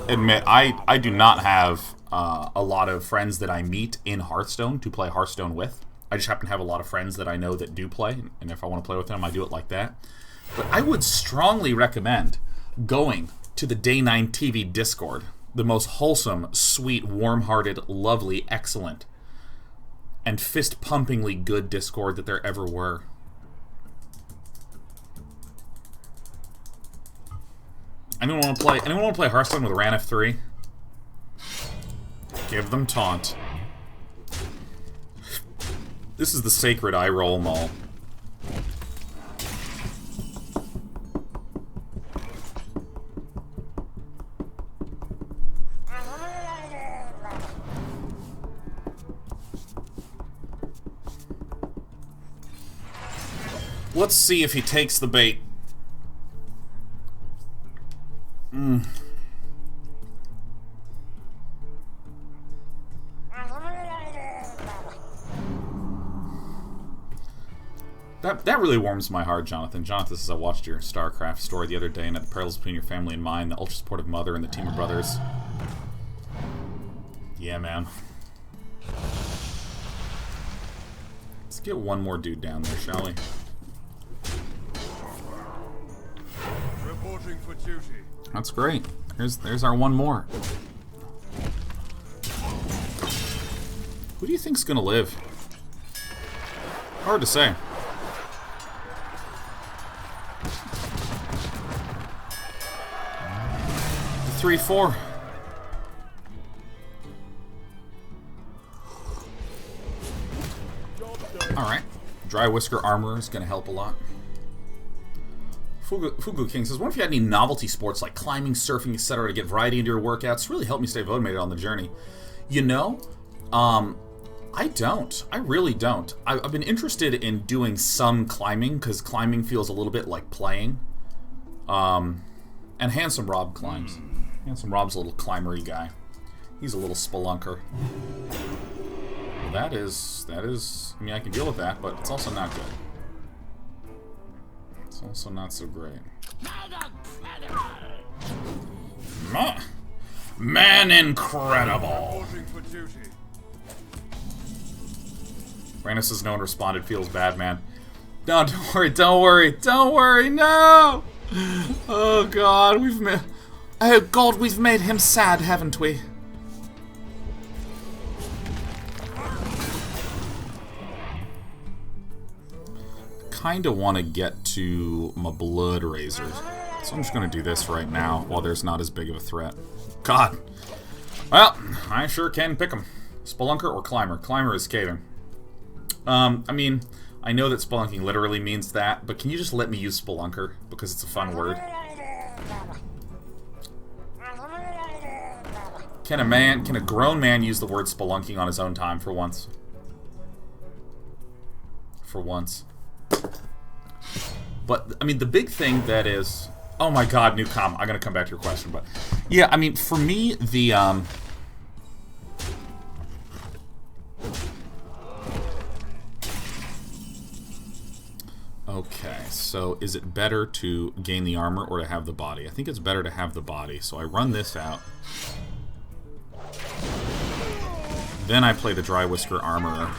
admit, I do not have a lot of friends that I meet in Hearthstone to play Hearthstone with. I just happen to have a lot of friends that I know that do play, and if I want to play with them, I do it like that. But I would strongly recommend going to the Day 9 TV Discord, the most wholesome, sweet, warm-hearted, lovely, excellent, and fist-pumpingly good Discord that there ever were. Anyone want to play Hearthstone with Ranif 3? Give them taunt. This is the sacred eye roll mall. Let's see if he takes the bait. That really warms my heart, Jonathan. Jonathan says, I watched your StarCraft story the other day, and at the parallels between your family and mine, the ultra-supportive mother and the team of brothers. Yeah, man. Let's get one more dude down there, shall we? Reporting for duty. That's great. There's our one more. Who do you think's gonna live? Hard to say. The 3-4. Alright. Dry Whisker Armor is gonna help a lot. Fugu King says, what if you had any novelty sports like climbing, surfing, etc. to get variety into your workouts? Really help me stay motivated on the journey. You know, I don't. I really don't. I've been interested in doing some climbing, because climbing feels a little bit like playing. And Handsome Rob climbs. Handsome Rob's a little climbery guy. He's a little spelunker. That is, I mean, I can deal with that, but it's also not good. It's also not so great. Man incredible! Randus says no one responded, feels bad, man. No, don't worry, don't worry, don't worry, no! Oh god, we've made him sad, haven't we? Kinda want to get to my Blood Razors. So I'm just gonna do this right now while there's not as big of a threat. God! Well, I sure can pick them. Spelunker or Climber? Climber is caving. I mean, I know that spelunking literally means that, but can you just let me use spelunker? Because it's a fun word. Can a grown man use the word spelunking on his own time for once? For once. But, I mean, the big thing that is... Oh my god, new com. I'm gonna come back to your question, but... Yeah, I mean, for me, the, Okay, so is it better to gain the armor or to have the body? I think it's better to have the body, so I run this out. Then I play the Dry Whisker Armorer.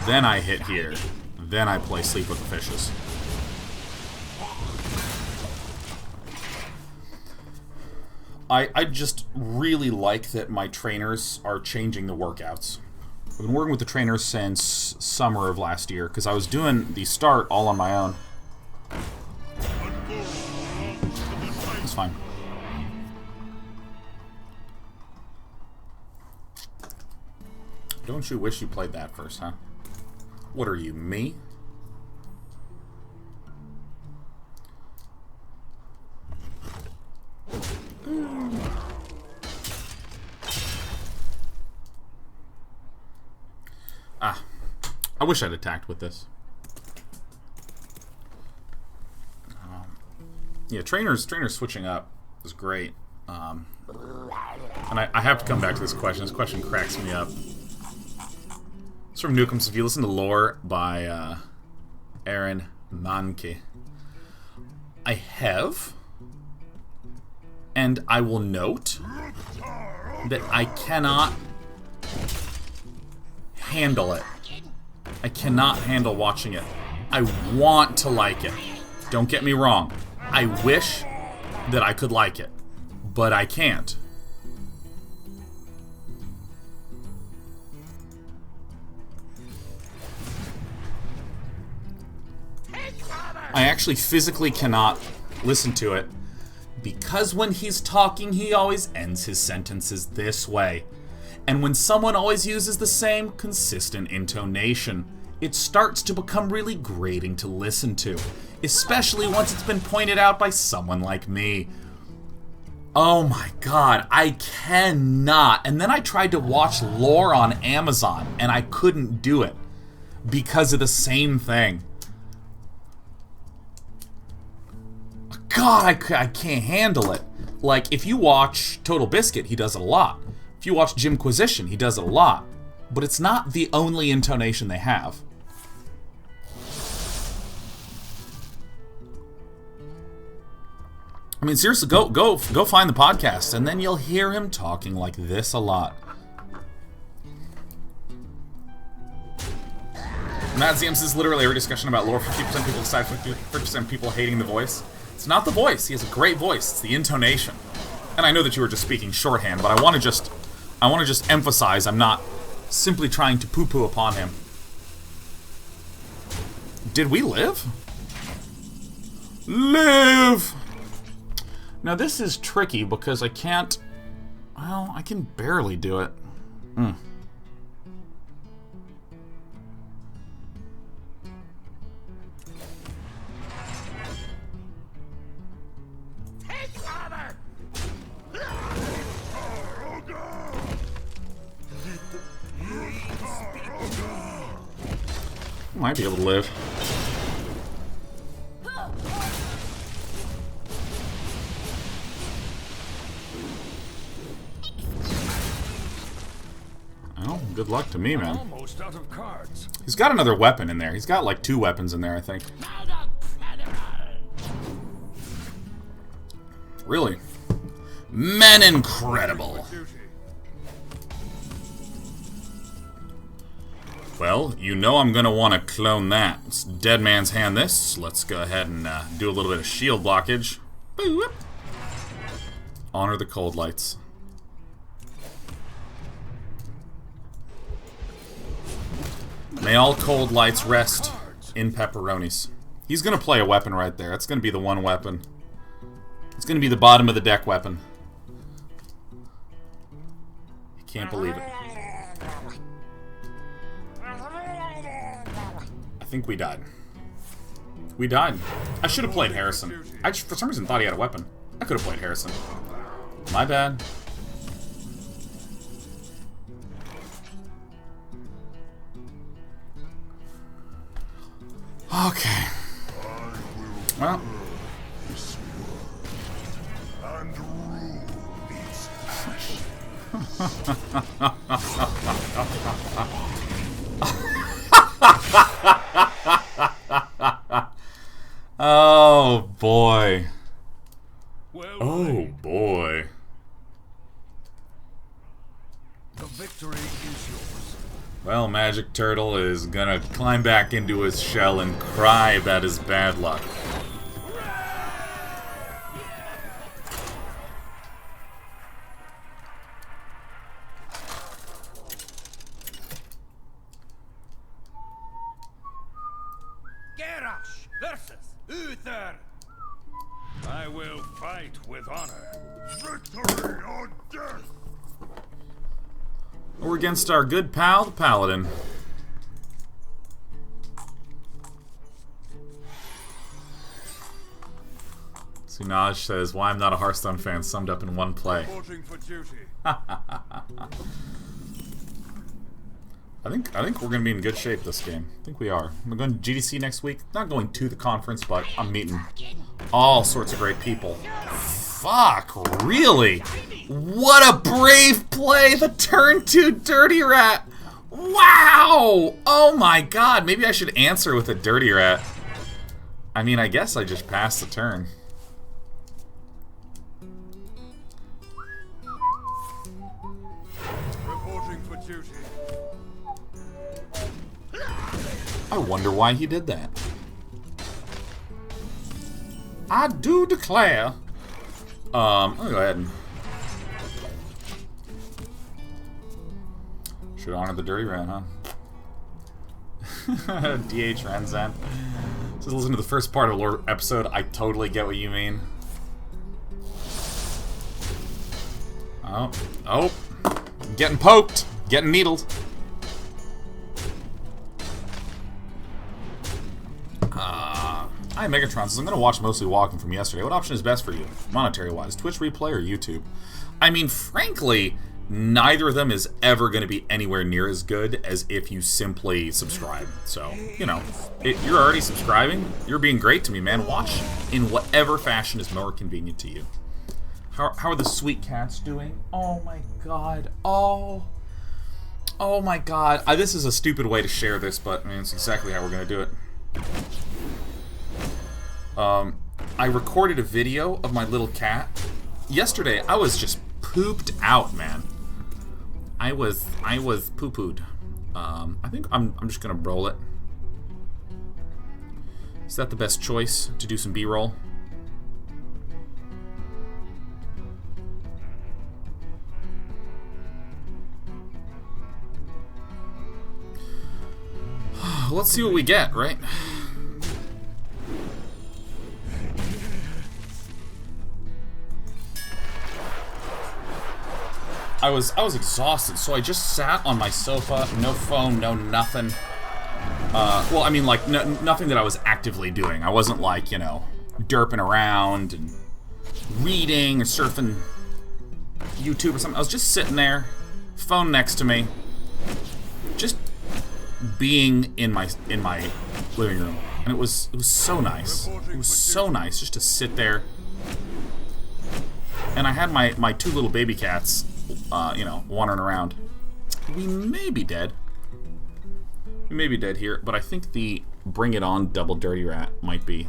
Then I hit here. Then I play Sleep with the Fishes. I just really like that my trainers are changing the workouts. I've been working with the trainers since summer of last year, because I was doing the start all on my own. It's fine. Don't you wish you played that first, huh? What are you, me? Ah, I wish I'd attacked with this. Yeah, trainers switching up is great. And I have to come back to this question. This question cracks me up. It's from Newcombs. If you listen to Lore by Aaron Manke, I have, and I will note that I cannot handle it. I cannot handle watching it. I want to like it. Don't get me wrong. I wish that I could like it, but I can't. I actually physically cannot listen to it because when he's talking, he always ends his sentences this way. And when someone always uses the same consistent intonation, it starts to become really grating to listen to, especially once it's been pointed out by someone like me. Oh my god, I cannot. And then I tried to watch Lore on Amazon, and I couldn't do it because of the same thing. God, I can't handle it. Like, if you watch Total Biscuit, he does it a lot. If you watch Jimquisition, he does it a lot. But it's not the only intonation they have. I mean, seriously, go find the podcast, and then you'll hear him talking like this a lot. Matt Ziams is literally every discussion about lore. 50% people decide, 50% people hating the voice. It's not the voice. He has a great voice. It's the intonation. And I know that you were just speaking shorthand, but I want to just emphasize I'm not simply trying to poo-poo upon him. Did we live? Live! Now this is tricky because I can't... Well, I can barely do it. Might be able to live. Well, good luck to me, man. Almost out of cards. He's got another weapon in there. He's got like 2 weapons in there, I think. Really? Men incredible. Well, you know I'm gonna want to clone that. It's Deadman's Hand this. Let's go ahead and do a little bit of shield blockage. Boop. Honor the cold lights. May all cold lights rest in pepperonis. He's gonna play a weapon right there. That's gonna be the one weapon. It's gonna be the bottom of the deck weapon. I can't believe it. I think we died. We died. I should have played Harrison. I just, for some reason, thought he had a weapon. I could have played Harrison. My bad. Okay. Well. And rule its ash. Oh boy. Well, Oh boy. the victory is yours. Well, Magic Turtle is gonna climb back into his shell and cry about his bad luck. Garrosh versus Uther. I will fight with honor. Victory or death! We're against our good pal, the Paladin. Sunaj says, why I'm not a Hearthstone fan, summed up in one play. Reporting for duty. I think we're gonna be in good shape this game. I think we are. We're going to GDC next week. Not going to the conference, but I'm meeting all sorts of great people. Fuck, really? What a brave play! The turn 2 Dirty Rat! Wow! Oh my god, maybe I should answer with a Dirty Rat. I mean, I guess I just passed the turn. Reporting for duty. I wonder why he did that. I do declare. I'm gonna go ahead and should honor the Dirty Rat, huh? DH Ranzan. Just listen to the first part of the lore episode. I totally get what you mean. Oh, getting poked, getting needled. Hi, Megatron says, I'm going to watch mostly walking from yesterday. What option is best for you, monetary-wise? Twitch replay or YouTube? I mean, frankly, neither of them is ever going to be anywhere near as good as if you simply subscribe. So, you know, you're already subscribing. You're being great to me, man. Watch in whatever fashion is more convenient to you. How are the sweet cats doing? Oh, my God. Oh my God. This is a stupid way to share this, but I mean, it's exactly how we're going to do it. I recorded a video of my little cat. Yesterday, I was just pooped out, man. I was poo-pooed. I think I'm just gonna roll it. Is that the best choice to do some B-roll? Let's see what we get, right? I was exhausted, so I just sat on my sofa, no phone, no nothing. Well, I mean, like, nothing that I was actively doing. I wasn't, like, you know, derping around and reading or surfing YouTube or something. I was just sitting there, phone next to me, just being in my living room. And it was so nice. It was so nice just to sit there. And I had my two little baby cats, you know, wandering around. We may be dead. We may be dead here, but I think the Bring It On double Dirty Rat might be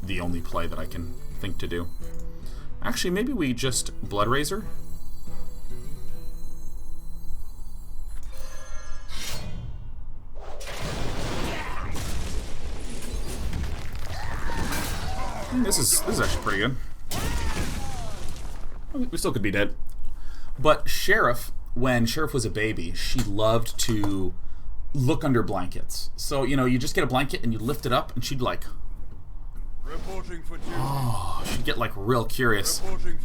the only play that I can think to do. Actually, maybe we just Blood Razor. This is actually pretty good. We still could be dead. But Sheriff, when Sheriff was a baby, she loved to look under blankets. So, you know, you just get a blanket and you lift it up and she'd like... Oh, she'd get like real curious.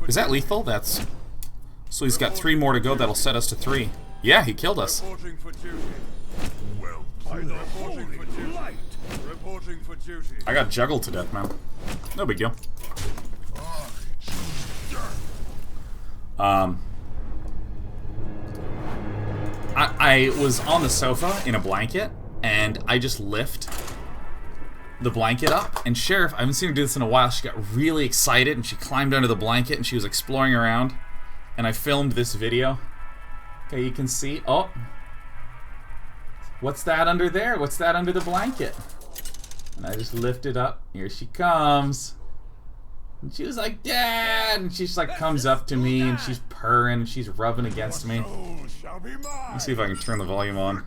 Is that lethal? That's... So he's got 3 more to go. That'll set us to 3. Yeah, he killed us. Well, by the holy light, Reporting for duty. I got juggled to death, man. No big deal. I was on the sofa in a blanket, and I just lift the blanket up, and Sheriff, I haven't seen her do this in a while, she got really excited, and she climbed under the blanket, and she was exploring around, and I filmed this video. Okay, you can see, oh, what's that under there? What's that under the blanket? And I just lift it up, here she comes. And she was like, Dad! And she just like comes up to me and she's purring and she's rubbing against me. Let me see if I can turn the volume on.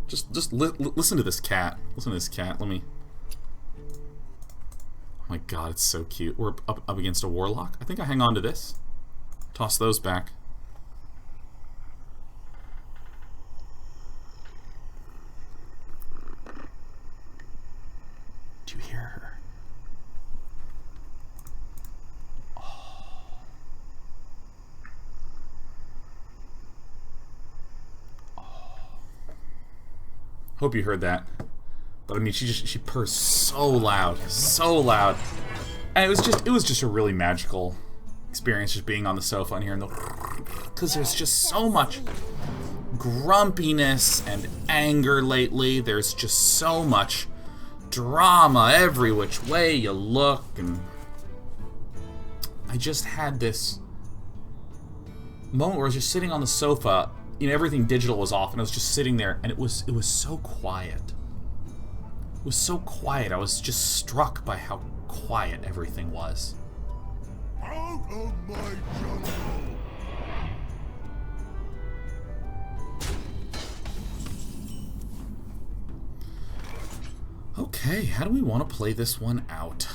Just listen to this cat. Listen to this cat. Let me... Oh my god, it's so cute. We're up against a warlock. I think I hang on to this. Toss those back. Do you hear her? Oh. Oh. Hope you heard that. But I mean, she purrs so loud, and it was just a really magical experience just being on the sofa and hearing the, because there's just so much grumpiness and anger lately. There's just so much drama every which way you look, and I just had this moment where I was just sitting on the sofa, you know, everything digital was off, and I was just sitting there, and it was so quiet. It was so quiet. I was just struck by how quiet everything was. Out of my jungle! Okay, how do we want to play this one out?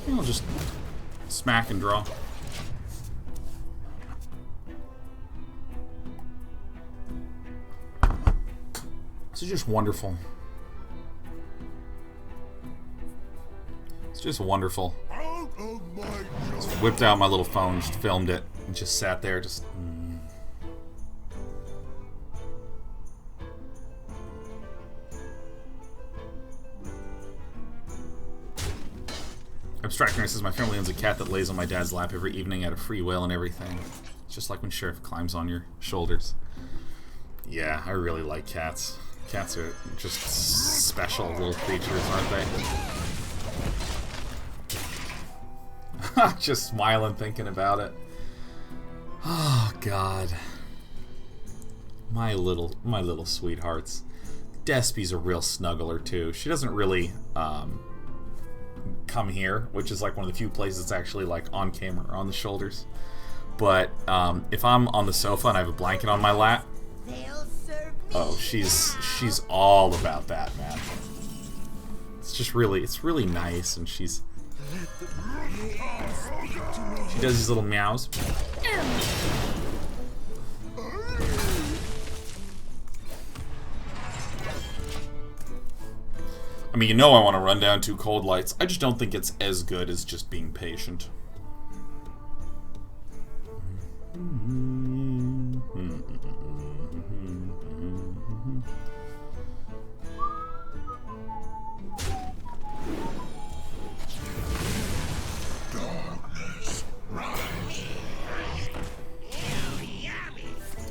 I'll just smack and draw. This is just wonderful. It's just wonderful. Out of my jungle! Just whipped out my little phone, just filmed it, and just sat there, just... Abstractness is my family owns a cat that lays on my dad's lap every evening out of free will and everything. It's just like when Sheriff climbs on your shoulders. Yeah, I really like cats. Cats are just special little creatures, aren't they? Just smiling thinking about it. Oh God. My little sweethearts. Despy's a real snuggler too. She doesn't really come here, which is like one of the few places that's actually like on camera or on the shoulders. But if I'm on the sofa and I have a blanket on my lap, oh, she's all about that, man. It's really nice, and she does these little meows. I mean, you know I want to run down 2 cold lights. I just don't think it's as good as just being patient.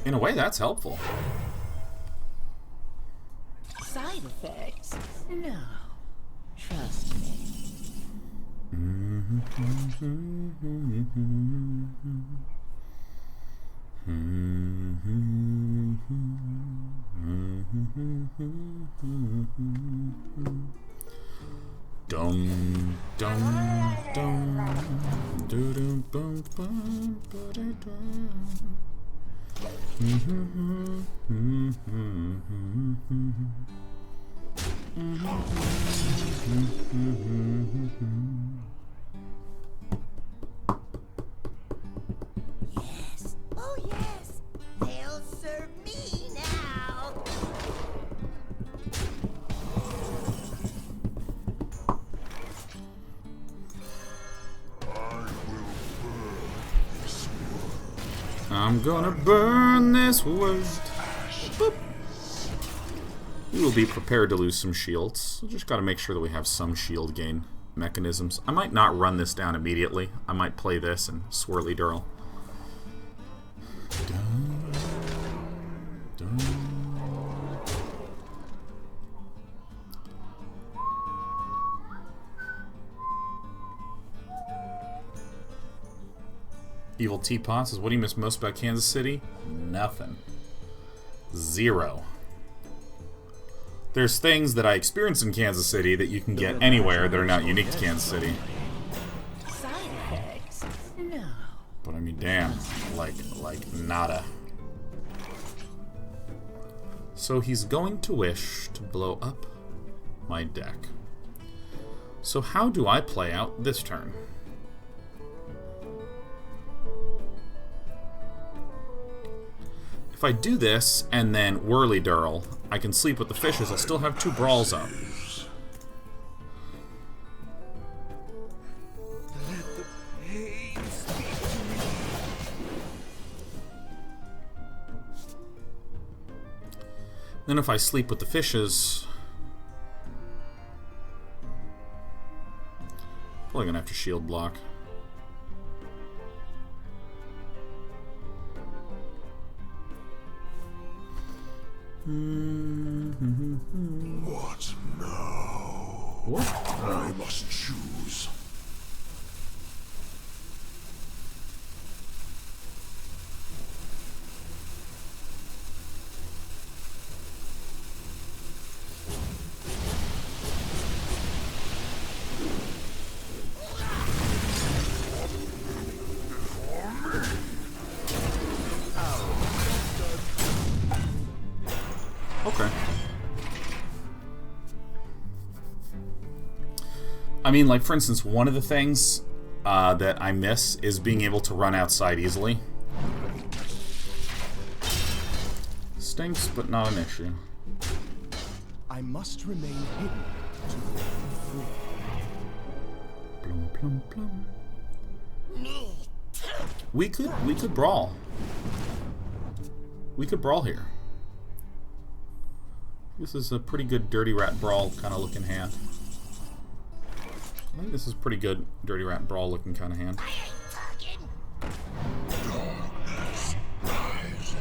In a way, that's helpful. Side effects? No. Trust me. Dum dum dum doo dum bum bum ba da dum. Yes. Oh, yes. They'll serve me now. I will burn I'm gonna burn this world. Boop. We will be prepared to lose some shields. Just gotta make sure that we have some shield gain mechanisms. I might not run this down immediately. I might play this and swirly durl. Dun, dun. Evil Teapot says, what do you miss most about Kansas City? Nothing. Zero. There's things that I experienced in Kansas City that you can get anywhere that are not unique to Kansas City. Side effects? No. But I mean, damn, like nada. So he's going to wish to blow up my deck. So how do I play out this turn? If I do this and then whirly durl, I can sleep with the fishes. I'll still have 2 brawls up. Then if I sleep with the fishes, probably gonna have to shield block. What now? What? I must choose. Okay. I mean, like, for instance, one of the things that I miss is being able to run outside easily. Stinks, but not an issue. I must remain hidden to be free. Plum, plum, plum. We could brawl. We could brawl here. This is a pretty good Dirty Rat Brawl kind of looking hand. I think this is pretty good Dirty Rat Brawl looking kind of hand. Darkness rises.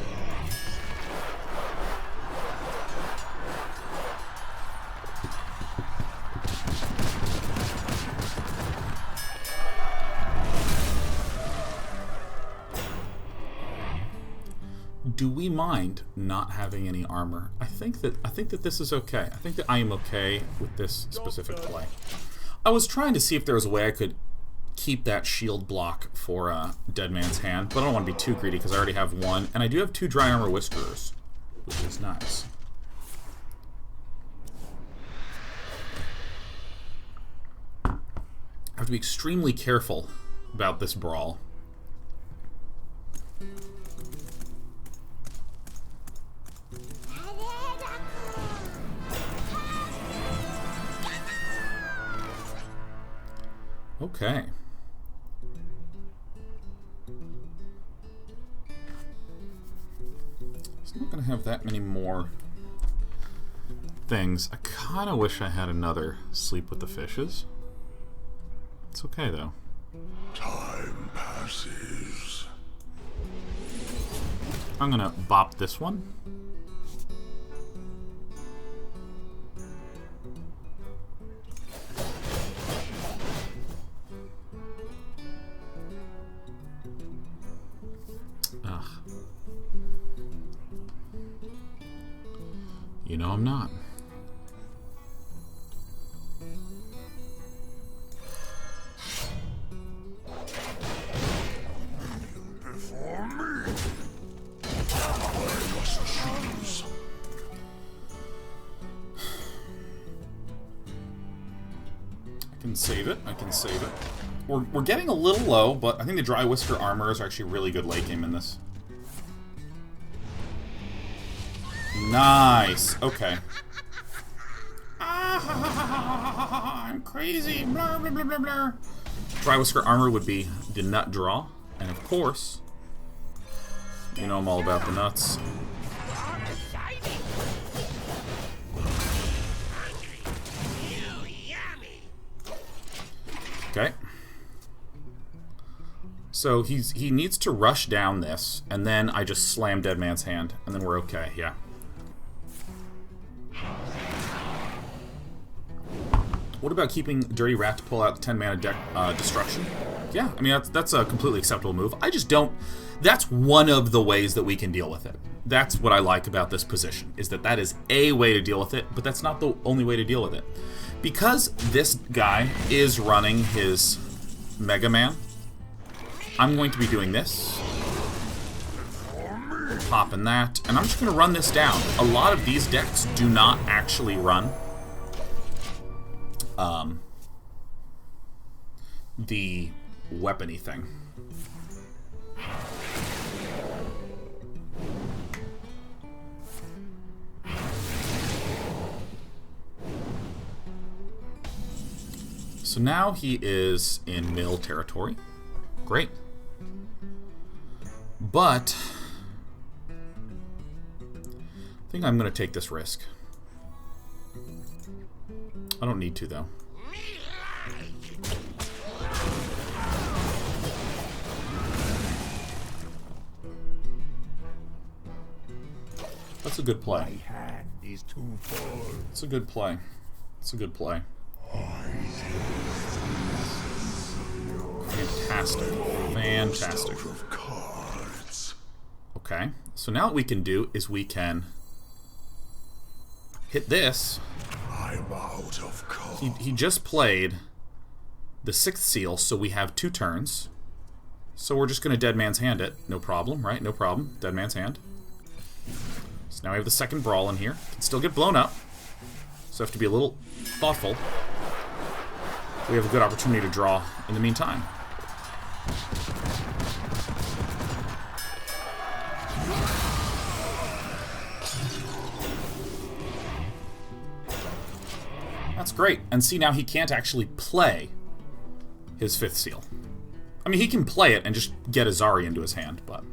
Do we mind not having any armor? I think that this is okay. I think that I am okay with this specific play. I was trying to see if there was a way I could keep that shield block for Deadman's hand, but I don't want to be too greedy because I already have 1, and I do have 2 dry armor whiskerers, which is nice. I have to be extremely careful about this brawl. Okay. It's not going to have that many more things. I kind of wish I had another Sleep with the Fishes. It's okay, though. Time passes. I'm going to bop this one. You know I'm not. Before me. I must choose. I can save it. I can save it. We're getting a little low, but I think the Dry Whisker armors are actually really good late game in this. Nice. Okay. I'm crazy. Blah, blah, blah, blah, blah. Dry Whisker armor would be the nut draw, and of course, You know I'm all about the nuts. Okay. So he needs to rush down this, and then I just slam Deadman's hand, and then we're okay, yeah. What about keeping Dirty Rat to pull out the 10 mana deck destruction? Yeah, I mean, that's a completely acceptable move. I just don't... That's one of the ways that we can deal with it. That's what I like about this position, is that is a way to deal with it, but that's not the only way to deal with it. Because this guy is running his Mega Man, I'm going to be doing this. Popping that, and I'm just going to run this down. A lot of these decks do not actually run the weapony thing. So now he is in mill territory. Great. But I think I'm going to take this risk. I don't need to, though. That's a good play. My hand is too full. It's a good play. It's a good play. Fantastic. Fantastic. Of cards. Okay. So now what we can do is we can hit this. I'm out of cards. He just played the 6th seal, so we have 2 turns. So we're just going to Deadman's Hand it. No problem, right? No problem. Deadman's Hand. So now we have the 2nd Brawl in here. Can still get blown up. So have to be a little thoughtful. We have a good opportunity to draw in the meantime. That's great. And see, now he can't actually play his 5th seal. I mean, he can play it and just get Azari into his hand, but...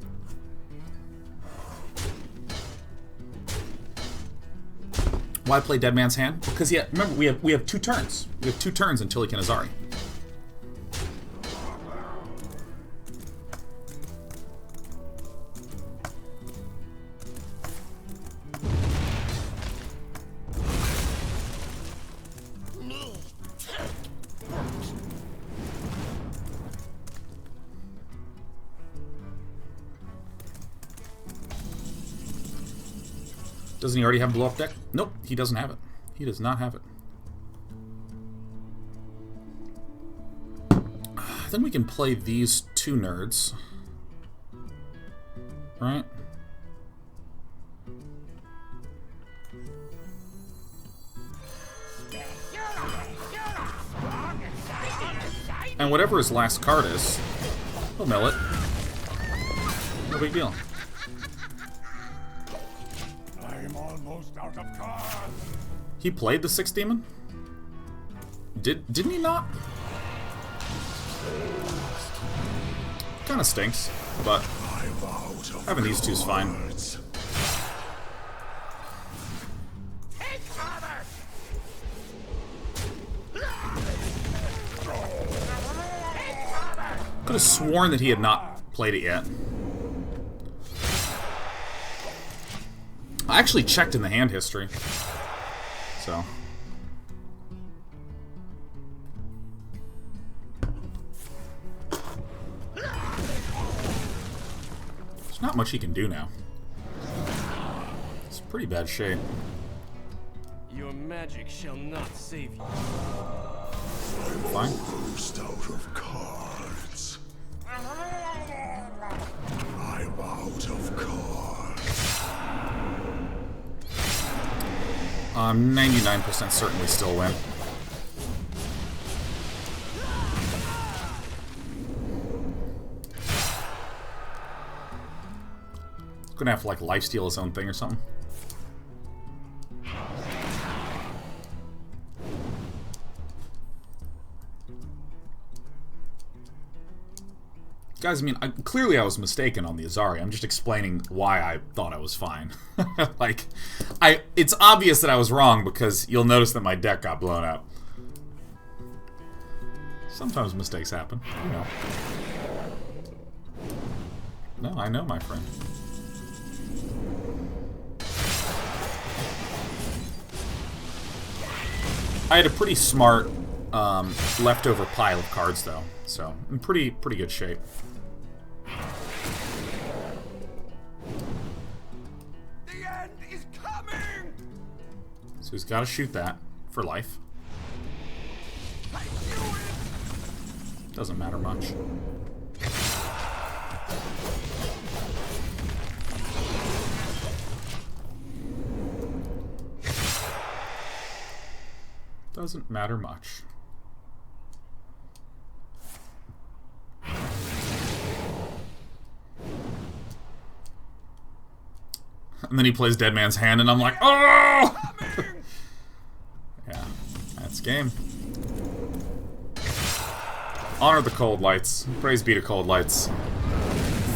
Why play Deadman's Hand? Because remember, we have 2 turns. We have 2 turns until he can Azari. Doesn't he already have blow up deck? Nope, he doesn't have it. He does not have it. I think we can play these 2 nerds. Right? And whatever his last card is, he'll mill it. No big deal. I'm almost out of cards. He played the 6th demon? Didn't he not? Kinda stinks, but having these 2's fine. Could have sworn that he had not played it yet. I actually checked in the hand history. So. There's not much he can do now. It's pretty bad shape. Your magic shall not save you. Fine. Almost out of cards. I'm out of cards. I'm 99% certain we still win. Gonna have to like lifesteal his own thing or something. Guys, I mean, clearly I was mistaken on the Azari. I'm just explaining why I thought I was fine. Like, it's obvious that I was wrong because you'll notice that my deck got blown up. Sometimes mistakes happen, you know. No, I know, my friend. I had a pretty smart leftover pile of cards, though, so I'm pretty good shape. The end is coming! So he's got to shoot that for life. Doesn't matter much. Doesn't matter much. And then he plays Deadman's Hand, and I'm like, oh! Yeah, that's game. Honor the Cold Lights. Praise be to Cold Lights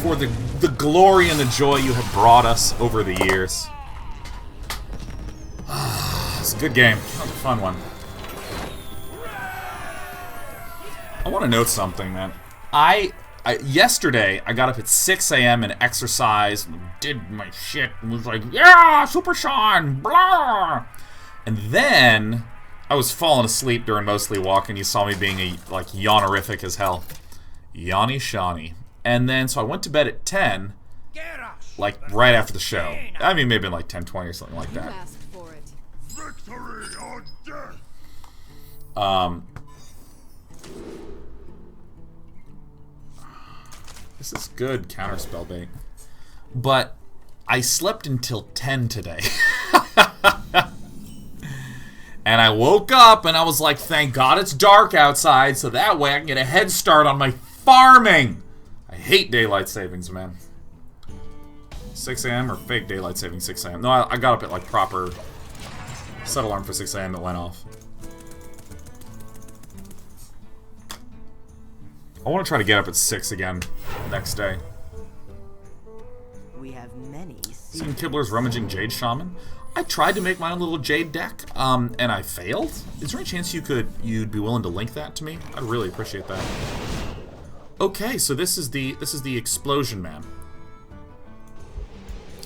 for the glory and the joy you have brought us over the years. It's a good game. That was a fun one. I want to note something, man. Yesterday, I got up at 6 a.m. and exercised, and did my shit, and was like, yeah, Super Sean, blah! And then I was falling asleep during Mostly Walk, and you saw me being like yawnerific as hell. Yawny Shawnee. And then, so I went to bed at 10, like right after the show. I mean, maybe like 10:20 or something like that. Asked for it. Victory or death! This is good counterspell bait. But I slept until 10 today. And I woke up and I was like, thank God it's dark outside, so that way I can get a head start on my farming. I hate daylight savings, man. 6 a.m. or fake daylight savings 6 a.m. No, I got up at like proper set alarm for 6 a.m. that went off. I want to try to get up at 6 again next day. We have many. Seen Kibler's Rummaging Jade Shaman. I tried to make my own little Jade deck, and I failed. Is there any chance you'd be willing to link that to me? I'd really appreciate that. Okay, so this is the Explosion Man.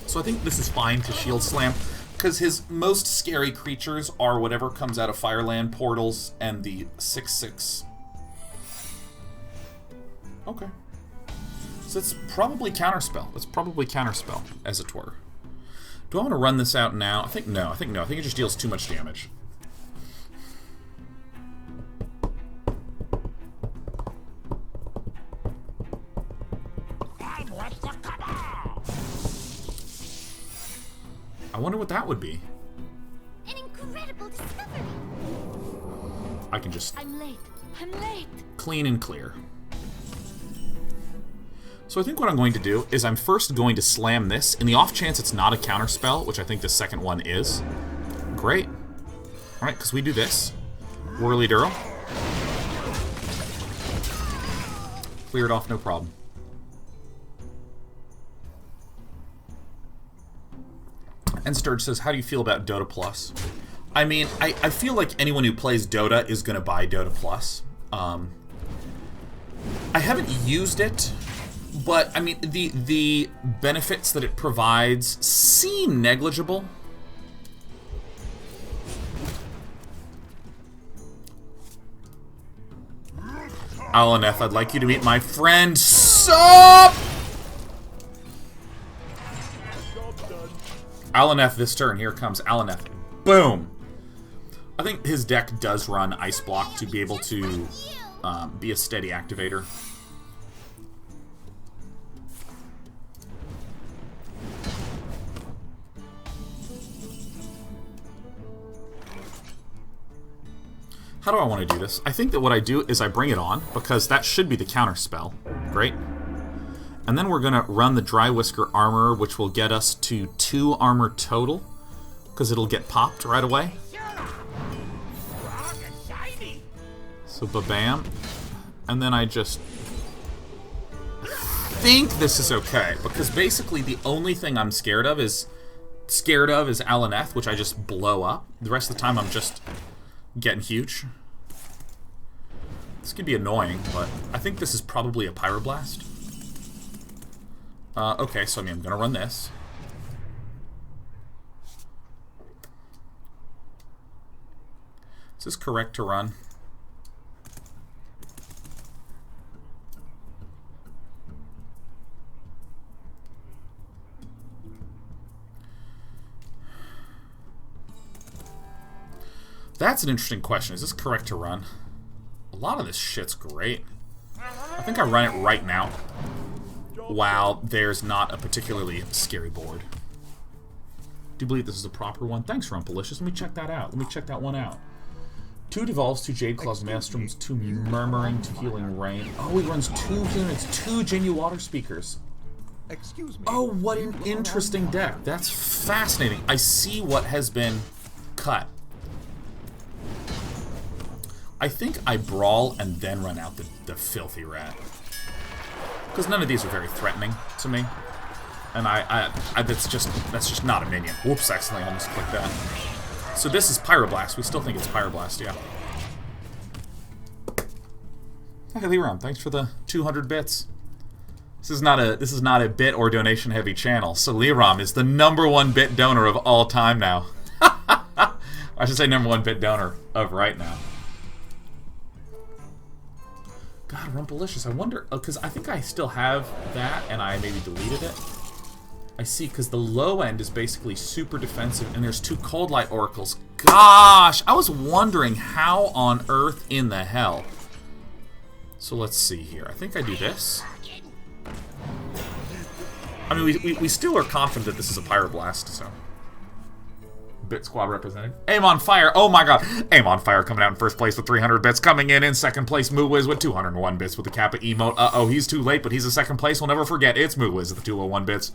So I think this is fine to Shield Slam, because his most scary creatures are whatever comes out of Fireland portals and the 6/6. Okay. So it's probably Counterspell. It's probably Counterspell, as it were. Do I want to run this out now? I think no. I think it just deals too much damage. I wonder what that would be. An incredible discovery. I can just I'm late. I'm late. clean and clear. So I think what I'm going to do is I'm first going to slam this. In the off chance it's not a counterspell, which I think the second one is. Great. Alright, because we do this. Whirly Durl. Clear it off, no problem. And Sturge says, how do you feel about Dota Plus? I mean, I feel like anyone who plays Dota is going to buy Dota Plus. I haven't used it, but, I mean, the benefits that it provides seem negligible. Alaneth, I'd like you to meet my friend, Sup! Alaneth this turn. Here comes Alaneth. Boom! I think his deck does run Ice Block to be able to be a steady activator. How do I want to do this? I think that what I do is I bring it on, because that should be the counter spell. Great. And then we're going to run the Dry Whisker Armor, which will get us to 2 armor total, because it'll get popped right away. So ba-bam. And then I just think this is okay, because basically the only thing I'm scared of is Alaneth, which I just blow up. The rest of the time I'm just getting huge. This could be annoying, but I think this is probably a Pyroblast. Okay, so I mean, I'm gonna run this. Is this correct to run? That's an interesting question. Is this correct to run? A lot of this shit's great. I think I run it right now. While there's not a particularly scary board. Do you believe this is a proper one? Thanks, Rumpelicious. Let me check that out. Let me check that one out. 2 Devolves, 2 Jade Claws Maelstroms, 2 Murmuring, 2 Healing Rain. Oh, he runs 2 units, 2 Genu Water Speakers. Excuse me. Oh, what an interesting deck. That's fascinating. I see what has been cut. I think I Brawl and then run out the Filthy Rat. Because none of these are very threatening to me. And that's just not a minion. Whoops, accidentally almost clicked that. So this is Pyroblast. We still think it's Pyroblast, yeah. Hey, Leram, thanks for the 200 bits. This is not a bit or donation heavy channel. So Leram is the #1 bit donor of all time now. I should say #1 bit donor of right now. God, Rumpelicious, I wonder, because I think I still have that, and I maybe deleted it. I see, because the low end is basically super defensive, and there's 2 Coldlight Oracles. Gosh, I was wondering how on earth in the hell. So let's see here. I think I do this. I mean, we still are confident that this is a Pyroblast, so. Bit Squad represented. Aim on Fire. Oh my god. Aim on Fire coming out in first place with 300 bits. Coming in second place, Moowiz with 201 bits with the Kappa emote. Uh-oh, he's too late, but he's in second place. We'll never forget. It's Moowiz with the 201 bits.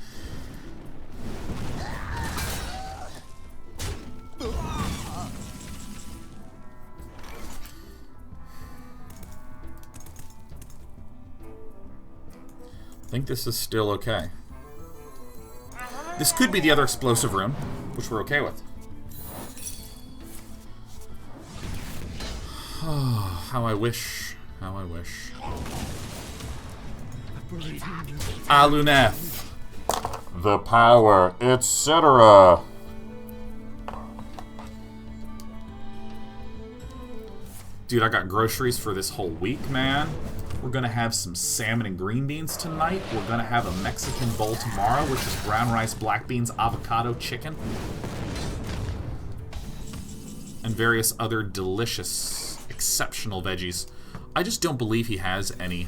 I think this is still okay. This could be the other explosive room, which we're okay with. Oh, how I wish. How I wish. Aluneth. The power, etc. Dude, I got groceries for this whole week, man. We're gonna have some salmon and green beans tonight. We're gonna have a Mexican bowl tomorrow, which is brown rice, black beans, avocado, chicken. And various other delicious, exceptional veggies. I just don't believe he has any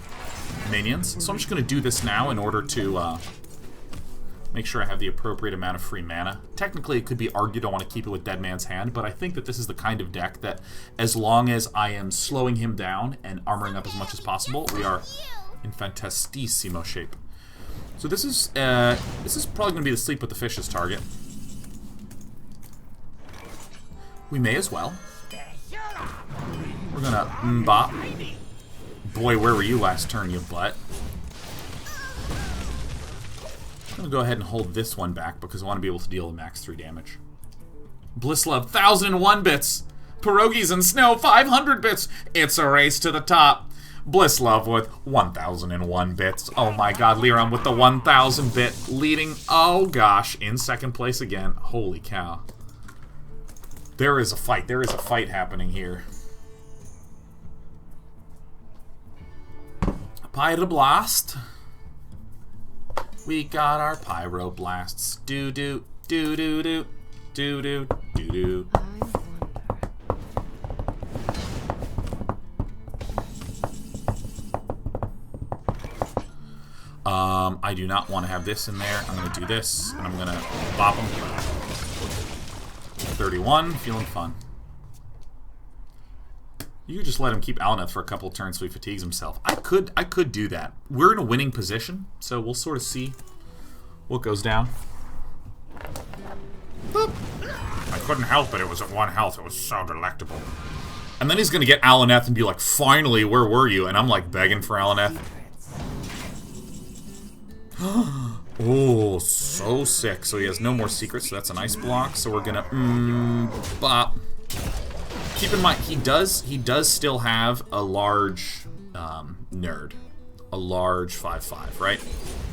minions. So I'm just gonna do this now in order to make sure I have the appropriate amount of free mana. Technically, it could be argued I want to keep it with Deadman's Hand, but I think that this is the kind of deck that, as long as I am slowing him down and armoring up as much as possible, we are in fantastissimo shape. So this is probably going to be the Sleep with the Fishes target. We may as well. We're gonna mbop. Boy, where were you last turn, you butt? I'm gonna go ahead and hold this one back because I want to be able to deal max 3 damage. Blisslove, 1001 bits. Pierogies and Snow, 500 bits. It's a race to the top. Blisslove with 1001 bits. Oh my god, Liram with the 1000 bit leading. Oh gosh, in second place again. Holy cow. There is a fight. There is a fight happening here. Pyroblast. We got our Pyroblasts. Do-do, do-do-do, do-do, do-do. I do not want to have this in there. I'm going to do this, and I'm going to bop them. 31, feeling fun. You could just let him keep Alneth for a couple of turns so he fatigues himself. I could do that. We're in a winning position, so we'll sort of see what goes down. Boop. I couldn't help it. It was at 1 health. It was so delectable. And then he's going to get Alneth and be like, finally, where were you? And I'm like begging for Alneth. Oh, so sick. So he has no more secrets, so that's a nice block. So we're gonna bop. Keep in mind, he does still have a large nerd. A large 5/5, right?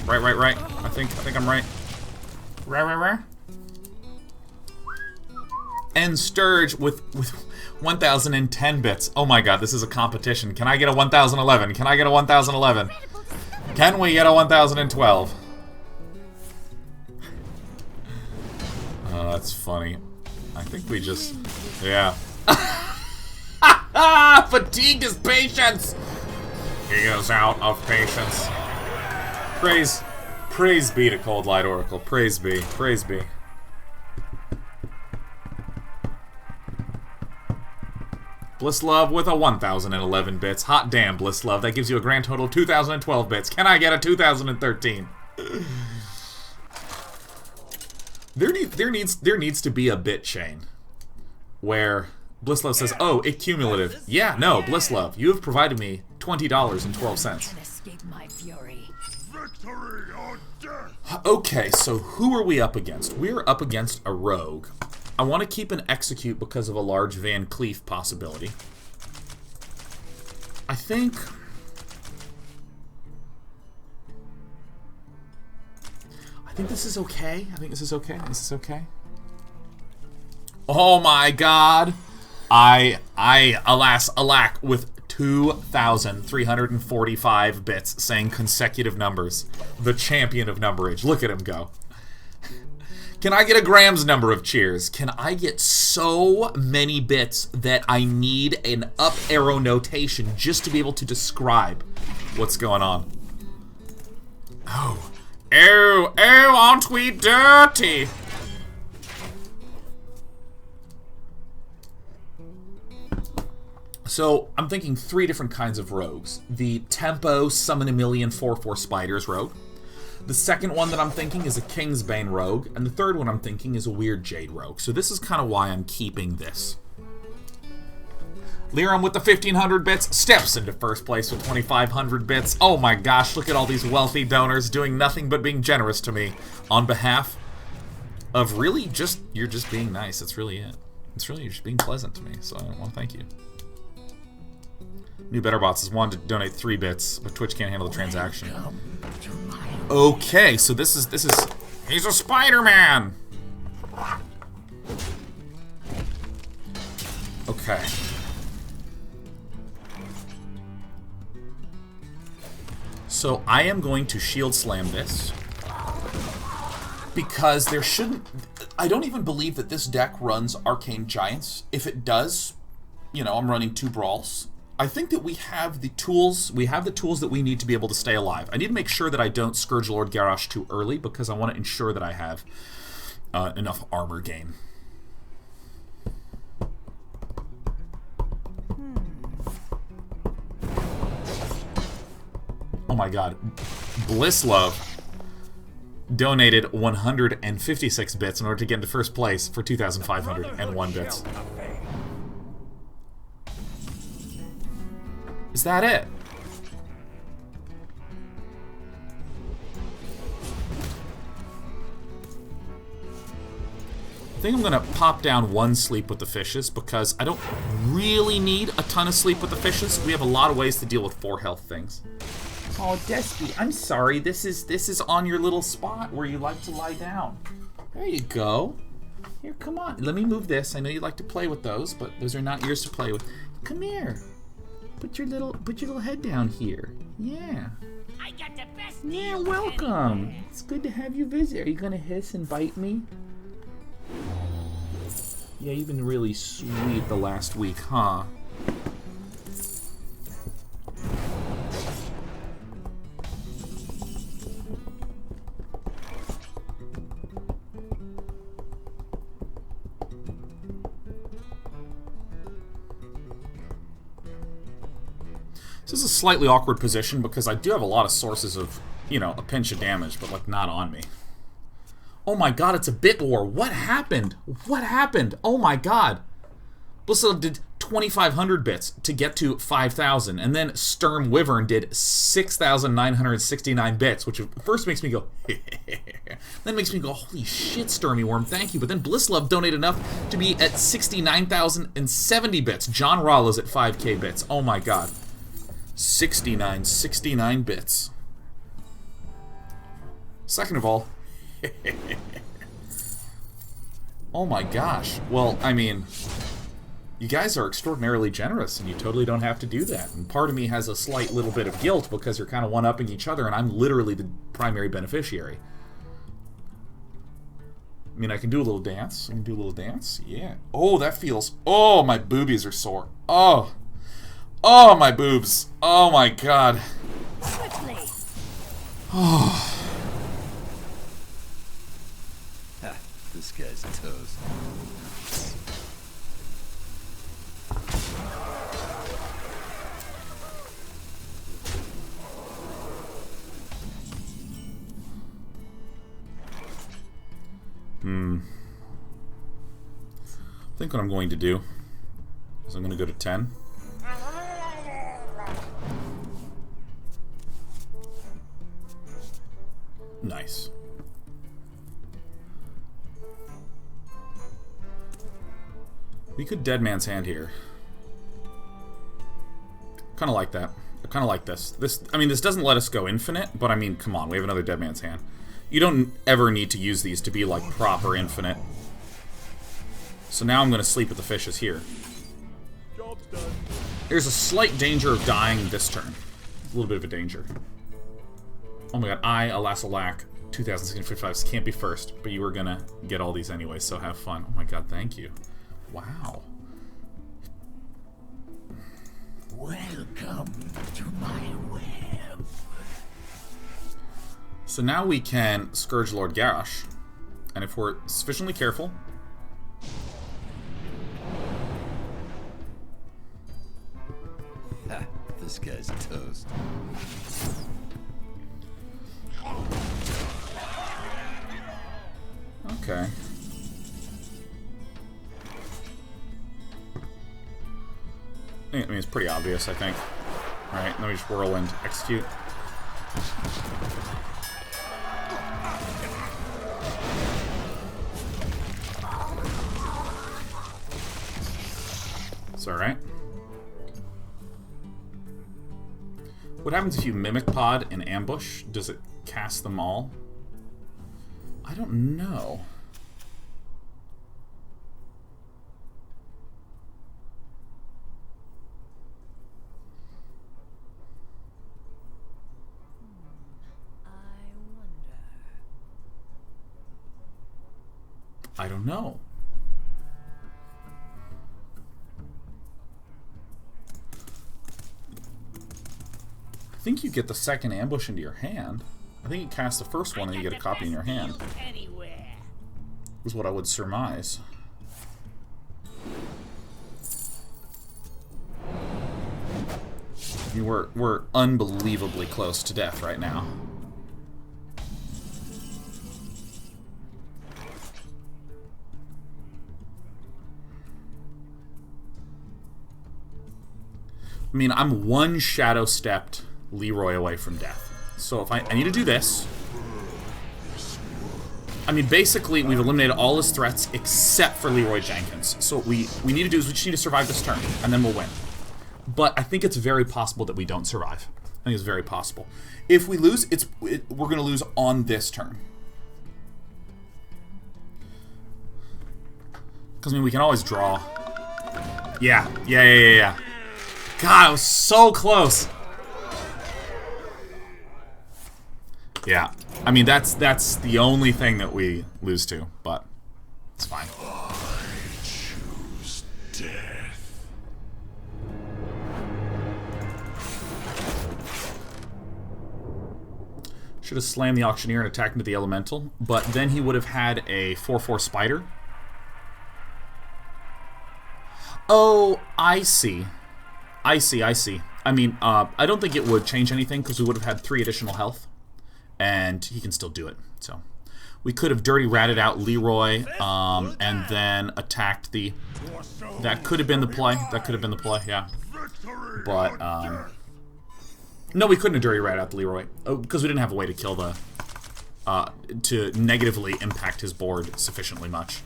Right. I think I'm right. Right. And Sturge with 1,010 bits. Oh my god, this is a competition. Can I get a 1,011? Can I get a 1,011? Can we get a 1,012? Oh, that's funny. I think we just... Yeah. Fatigue is patience! He is out of patience. Praise be to Coldlight Oracle. Praise be. Blisslove with a 1,011 bits. Hot damn, Blisslove. That gives you a grand total of 2,012 bits. Can I get a 2,013? There needs to be a bit chain where Blisslove says, "Oh, it cumulative." Yeah, no, Blisslove, you have provided me $20.12. Escape my fury. Victory or death! Okay, so who are we up against? We're up against a rogue. I want to keep an execute because of a large Van Cleef possibility. I think this is okay. This is okay. Oh my god. Alas, alack, with 2,345 bits saying consecutive numbers. The champion of numberage. Look at him go. Can I get a Graham's number of cheers? Can I get so many bits that I need an up arrow notation just to be able to describe what's going on? Oh. Ew, aren't we dirty? So, I'm thinking 3 different kinds of rogues. The tempo summon a million 4/4 spiders rogue. The second one that I'm thinking is a Kingsbane rogue, and the third one I'm thinking is a weird Jade rogue. So this is kind of why I'm keeping this. Liram with the 1,500 bits steps into first place with 2,500 bits. Oh my gosh, look at all these wealthy donors doing nothing but being generous to me on behalf of really you're just being nice. That's really it. It's really, you're just being pleasant to me, so I want to thank you. New BetterBots is wanted to donate 3 bits, but Twitch can't handle the transaction. Okay, so this is he's a Spider-Man. Okay. So I am going to shield slam this because there shouldn't. I don't even believe that this deck runs Arcane Giants. If it does, you know, I'm running 2 brawls. I think that we have the tools. We have the tools that we need to be able to stay alive. I need to make sure that I don't Scourge Lord Garrosh too early because I want to ensure that I have enough armor gain. Oh my god. Blisslove donated 156 bits in order to get into first place for 2,501 bits. Is that it? I think I'm gonna pop down 1 sleep with the fishes because I don't really need a ton of sleep with the fishes. We have a lot of ways to deal with 4 health things. Oh, Despy, I'm sorry. This is on your little spot where you like to lie down. There you go. Here, come on. Let me move this. I know you like to play with those, but those are not yours to play with. Come here. Put your little head down here. Yeah. I got the best. Yeah, welcome. It's good to have you visit. Are you gonna hiss and bite me? Yeah, you've been really sweet the last week, huh? This is a slightly awkward position because I do have a lot of sources of, you know, a pinch of damage, but, like, not on me. Oh my god, it's a bit war. What happened? What happened? Oh my god. Blisslove did 2,500 bits to get to 5,000, and then Sturm Wyvern did 6,969 bits, which first makes me go, then makes me go, holy shit, Sturmy Worm, thank you. But then Blisslove donated enough to be at 69,070 bits. John Rawl is at 5k bits. Oh my god. 69 bits. Second of all, oh my gosh. Well, I mean, you guys are extraordinarily generous, and you totally don't have to do that. And part of me has a slight little bit of guilt because you're kind of one-upping each other, and I'm literally the primary beneficiary. I mean, I can do a little dance. I can do a little dance. Yeah. Oh, that feels... Oh, my boobies are sore. Oh. Oh, my boobs. Oh, my God. Quickly. Oh. This guy's toast. I think what I'm going to do is I'm going to go to 10. Nice. We could Deadman's Hand here. Kind of like that. I kind of like this. I mean, this doesn't let us go infinite, but I mean, come on, we have another Deadman's Hand. You don't ever need to use these to be, like, proper infinite. So now I'm going to sleep with the fishes here. Job's done. There's a slight danger of dying this turn. A little bit of a danger. Oh my god, alas alack, 2,655 can't be first, but you were going to get all these anyway, so have fun. Oh my god, thank you. Wow. Welcome to my web. So now we can Scourge Lord Garrosh, and if we're sufficiently careful... Ha, this guy's toast. Okay. I mean, it's pretty obvious, I think. Alright, then we just whirlwind, execute. It's alright. What happens if you Mimic Pod and Ambush? Does it cast them all? I don't know. I don't know. I think you get the second ambush into your hand. I think you cast the first one and you get a copy in your hand. Is what I would surmise. I mean, we're unbelievably close to death right now. I mean, I'm one shadow stepped Leroy away from death. So if I need to do this. I mean, basically, we've eliminated all his threats except for Leroy Jenkins. So what we need to do is we just need to survive this turn, and then we'll win. But I think it's very possible that we don't survive. I think it's very possible. If we lose, we're going to lose on this turn. Because, I mean, we can always draw. Yeah. God, I was so close. Yeah. I mean, that's the only thing that we lose to, but it's fine. I choose death. Should have slammed the Auctioneer and attacked into the Elemental, but then he would have had a 4/4 Spider. Oh, I see. I see. I mean, I don't think it would change anything because we would have had 3 additional health. And he can still do it. So We could have dirty ratted out Leroy, and then attacked the... That could have been the play. That could have been the play, yeah. But, no, we couldn't have dirty ratted out the Leroy. Oh, because we didn't have a way to kill the... to negatively impact his board sufficiently much.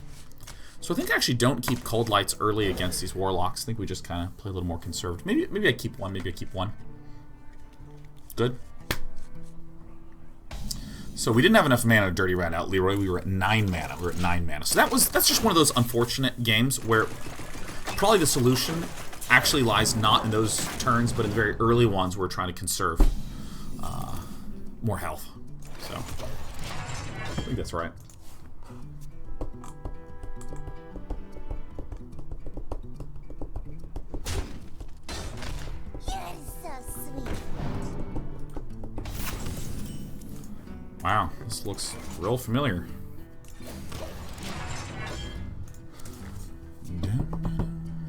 So I think I actually don't keep Cold Lights early against these Warlocks. I think we just kind of play a little more conservative. Maybe I keep one. Maybe I keep one. Good. So we didn't have enough mana to dirty rat out Leroy. We were at 9 mana. We were at 9 mana. So that's just one of those unfortunate games where probably the solution actually lies not in those turns, but in the very early ones where we're trying to conserve more health. So I think that's right. Wow, this looks real familiar.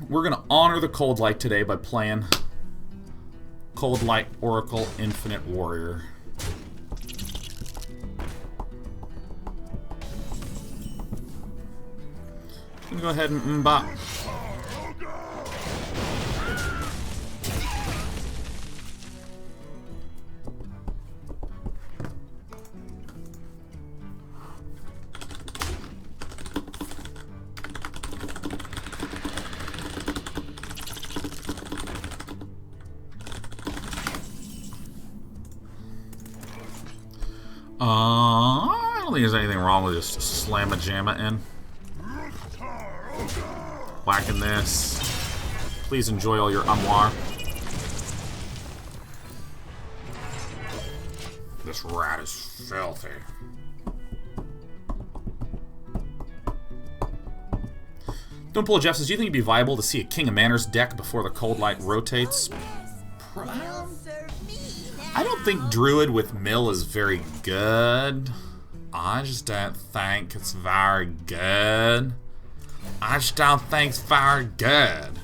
We're going to honor the Cold Light today by playing Coldlight Oracle Infinite Warrior. I'm going to go ahead and mbop. I don't think there's anything wrong with just slam-a-jamma in. Whacking this. Please enjoy all your armoire. This rat is filthy. Don't Pull Jeff says, do you think it'd be viable to see a King of Manners deck before the Cold Light rotates? I don't think Druid with Mill is very good. I just don't think it's very good. I just don't think it's very good.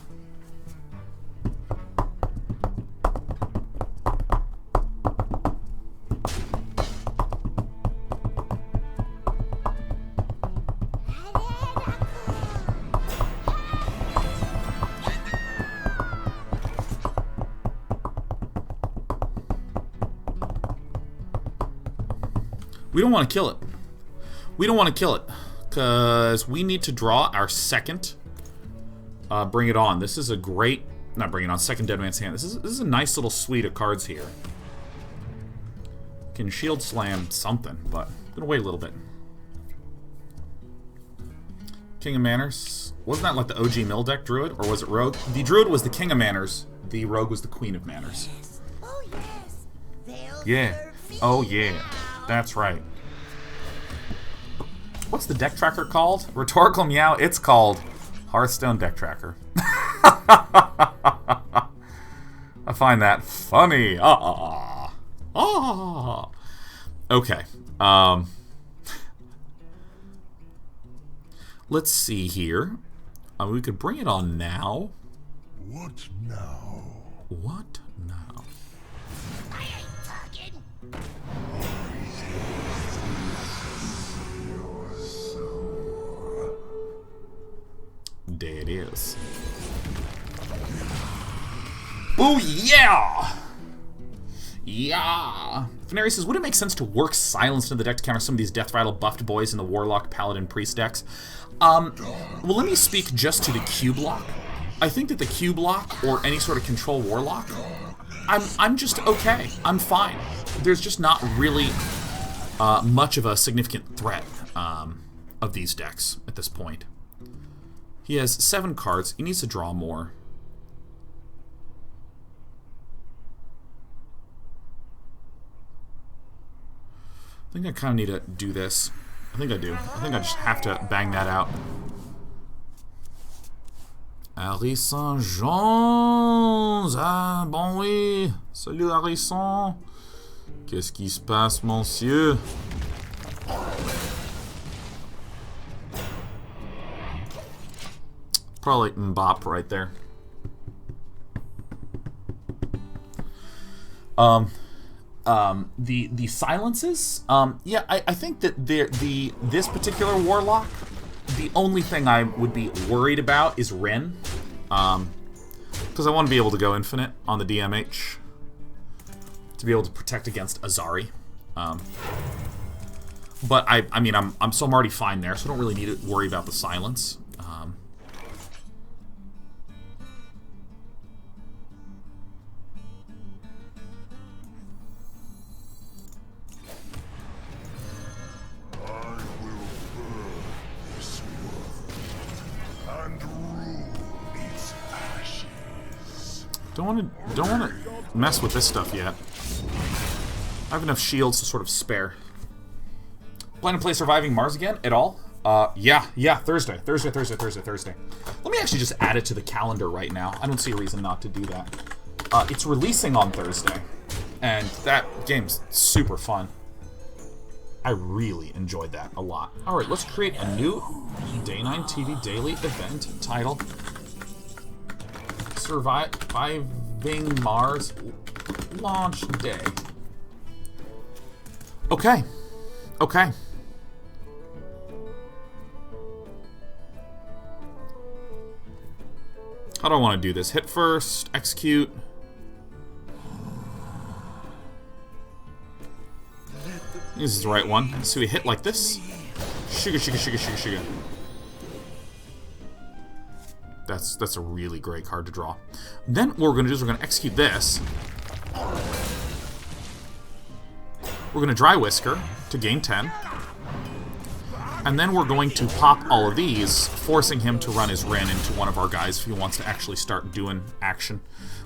We don't want to kill it. We don't want to kill it. Because we need to draw our second. Bring It On. This is a great... Not Bring It On. Second Deadman's Hand. This is a nice little suite of cards here. Can shield slam something, but I'm going to wait a little bit. King of Manners. Wasn't that like the OG Mill deck Druid? Or was it Rogue? The Druid was the King of Manners. The Rogue was the Queen of Manners. Oh, yes. Yeah. Oh, yeah. That's right. What's the deck tracker called? Rhetorical Meow, it's called Hearthstone Deck Tracker. I find that funny. Okay. Let's see here. We could bring it on now. What now? What now? I ain't talking. There it is. Oh yeah! Yeah! Veneri says, would it make sense to work Silence into the deck to counter some of these Death Rattle buffed boys in the Warlock, Paladin, Priest decks? Well, let me speak just to the Q block. I think that the Q block, or any sort of control Warlock, I'm just okay. I'm fine. There's just not really much of a significant threat of these decks at this point. He has 7 cards. He needs to draw more. I think I kind of need to do this. I think I do. I think I just have to bang that out. Harrison Jones! Ah, bon oui! Salut Harrison! Qu'est-ce qui se passe, monsieur? Probably Mbop right there. the silences. Yeah, I think that this particular warlock, the only thing I would be worried about is Rin, because I want to be able to go infinite on the DMH to be able to protect against Azari. But I mean, I'm already fine there, so I don't really need to worry about the silence. Don't want to mess with this stuff yet. I have enough shields to sort of spare. Plan to play Surviving Mars again at all? Yeah, Thursday. Let me actually just add it to the calendar right now. I don't see a reason not to do that. It's releasing on Thursday, and that game's super fun. I really enjoyed that a lot. Alright, let's create a new Day 9 TV Daily event titled Surviving Mars Launch Day. Okay. How do I want to do this? Hit first, execute. This is the right one. So we hit like this. Sugar. That's a really great card to draw. Then what we're going to do is we're going to execute this. We're going to Dry Whisker to gain 10. And then we're going to pop all of these, forcing him to run his Ren into one of our guys if he wants to actually start doing action.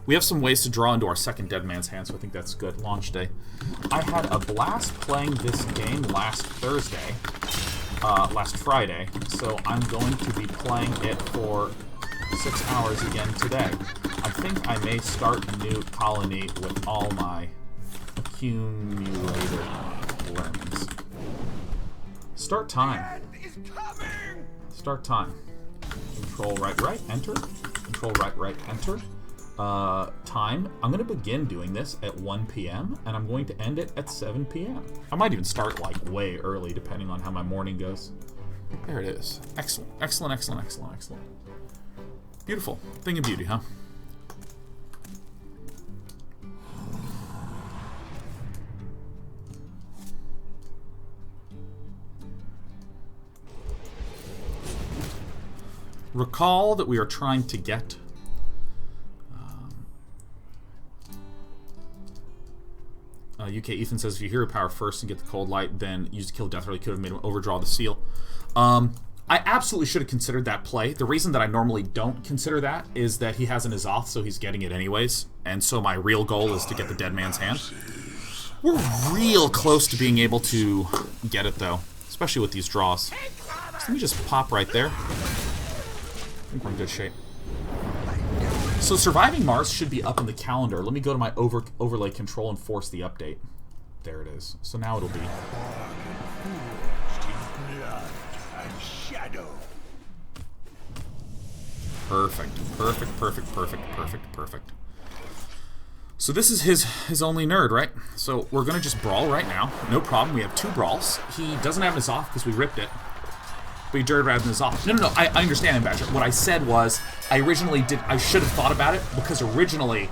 We have some ways to draw into our second Deadman's hand, so I think that's good. Launch day. I had a blast playing this game last Friday, so I'm going to be playing it for 6 hours again today. I think I may start a new colony with all my accumulated lemons. Start time. Start time. Control right, enter. Control right, enter. Time. I'm going to begin doing this at 1 p.m. and I'm going to end it at 7 p.m. I might even start like way early depending on how my morning goes. There it is. Excellent. Beautiful. Thing of beauty, huh? Recall that we are trying to get UK Ethan says if you hero power first and get the cold light, then use the kill death early, could have made him overdraw the seal. I absolutely should have considered that play. The reason that I normally don't consider that is that he has an Azoth, so he's getting it anyways. And so my real goal is to get the Deadman's hand. We're real close to being able to get it though, especially with these draws. So let me just pop right there. I think we're in good shape. So Surviving Mars should be up in the calendar. Let me go to my overlay control and force the update. There it is. So now it'll be. Perfect. So this is his only nerd, right? So we're gonna just brawl right now. No problem. We have 2 brawls. He doesn't have his off because we ripped it. But he dirty rather than his off. No. I understand him, Badger. What I said was, I should have thought about it, because originally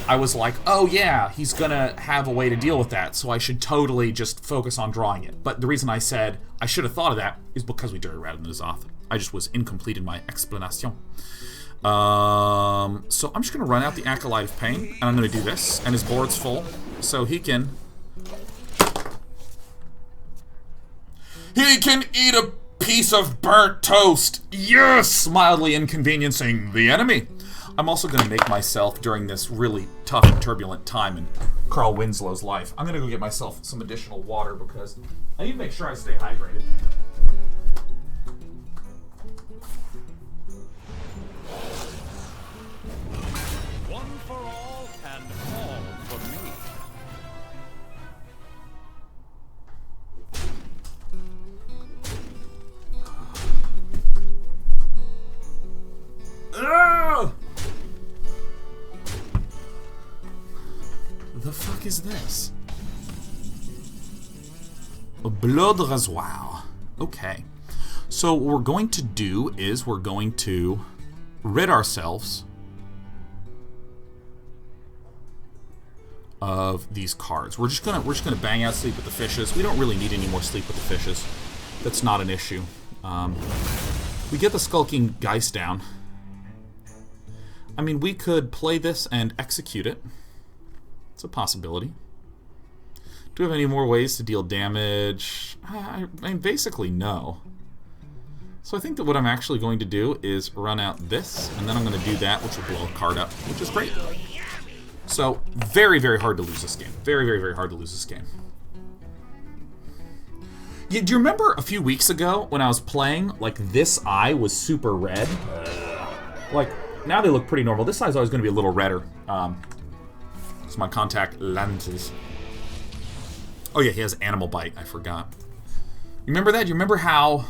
I was like, oh yeah, he's gonna have a way to deal with that, so I should totally just focus on drawing it. But the reason I said I should have thought of that is because we dirty rather than his off. I just was incomplete in my explanation. So I'm just gonna run out the Acolyte of Pain, and I'm gonna do this, and his board's full, so he can eat a piece of burnt toast. Yes! Mildly inconveniencing the enemy. I'm also going to make myself, during this really tough and turbulent time in Carl Winslow's life, I'm going to go get myself some additional water because I need to make sure I stay hydrated. One for all and all for me. The fuck is this? Blood Rasoir. Okay. So what we're going to do is we're going to rid ourselves of these cards. We're just gonna bang out Sleep with the Fishes. We don't really need any more Sleep with the Fishes. That's not an issue. We get the Skulking Geist down. I mean, we could play this and execute it. It's a possibility. Do we have any more ways to deal damage? I mean, basically, no. So I think that what I'm actually going to do is run out this, and then I'm going to do that, which will blow a card up, which is great. So, very, very hard to lose this game. Very, very, very hard to lose this game. Yeah, do you remember a few weeks ago when I was playing, like, this eye was super red? Like, now they look pretty normal. This eye's always going to be a little redder. It's my contact lenses. Oh yeah, he has Animal Bite. I forgot. You remember that? You remember how...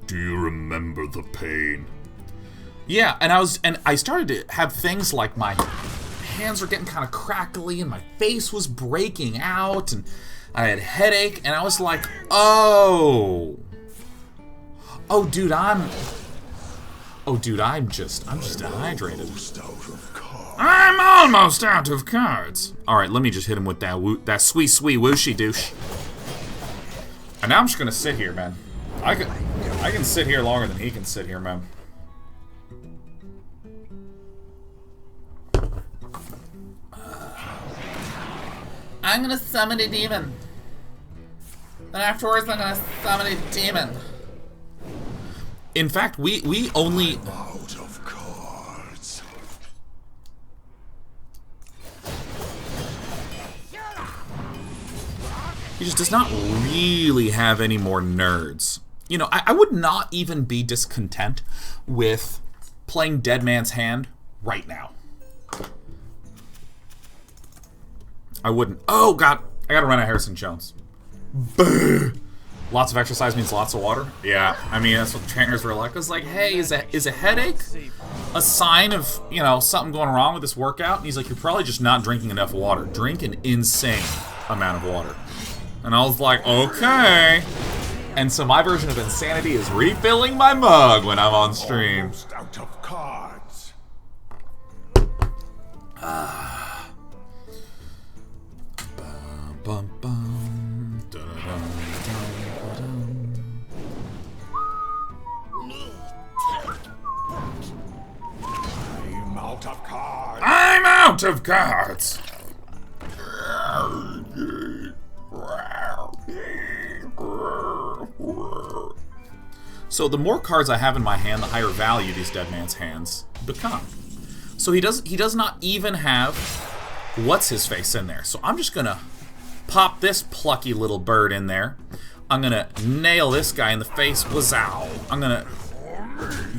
Do you remember the pain? Yeah, and I started to have things like my hands were getting kind of crackly and my face was breaking out and I had a headache and I was like, oh, dude, I'm just dehydrated. I'm almost out of cards. All right, let me just hit him with that sweet whooshy douche. And now I'm just gonna sit here, man. I can sit here longer than he can sit here, man. I'm gonna summon a demon. Then afterwards, I'm gonna summon a demon. In fact, we only... Out of cards. He just does not really have any more nerds. You know, I would not even be discontent with playing Deadman's Hand right now. I wouldn't. Oh, God. I gotta run out Harrison Jones. Boo! Lots of exercise means lots of water? Yeah, I mean, that's what the trainers were like. I was like, hey, is a headache a sign of, you know, something going wrong with this workout? And he's like, you're probably just not drinking enough water. Drink an insane amount of water. And I was like, okay. And so my version of insanity is refilling my mug when I'm on stream. Almost out of cards. Bum, bum, da-da-dum, dum-ba-dum. I'm out of cards. I'm out of cards! So the more cards I have in my hand, the higher value these Deadman's hands become. So he does not even have what's-his-face in there. So I'm just gonna pop this plucky little bird in there. I'm gonna nail this guy in the face. Wazow. I'm gonna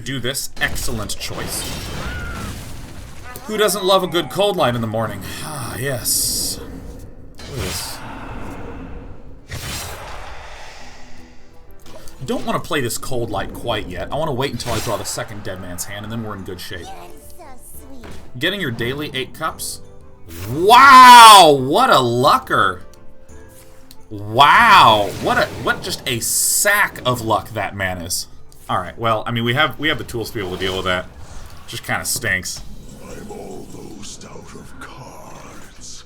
do this excellent choice. Who doesn't love a good Coldlight in the morning? Ah, yes. Look at this. Don't want to play this Coldlight quite yet. I want to wait until I draw the second Deadman's Hand, and then we're in good shape. You're so sweet. Getting your daily 8 cups. Wow! What a lucker! Wow! What just a sack of luck that man is. All right. Well, I mean, we have the tools to be able to deal with that. Just kind of stinks. I'm almost out of cards.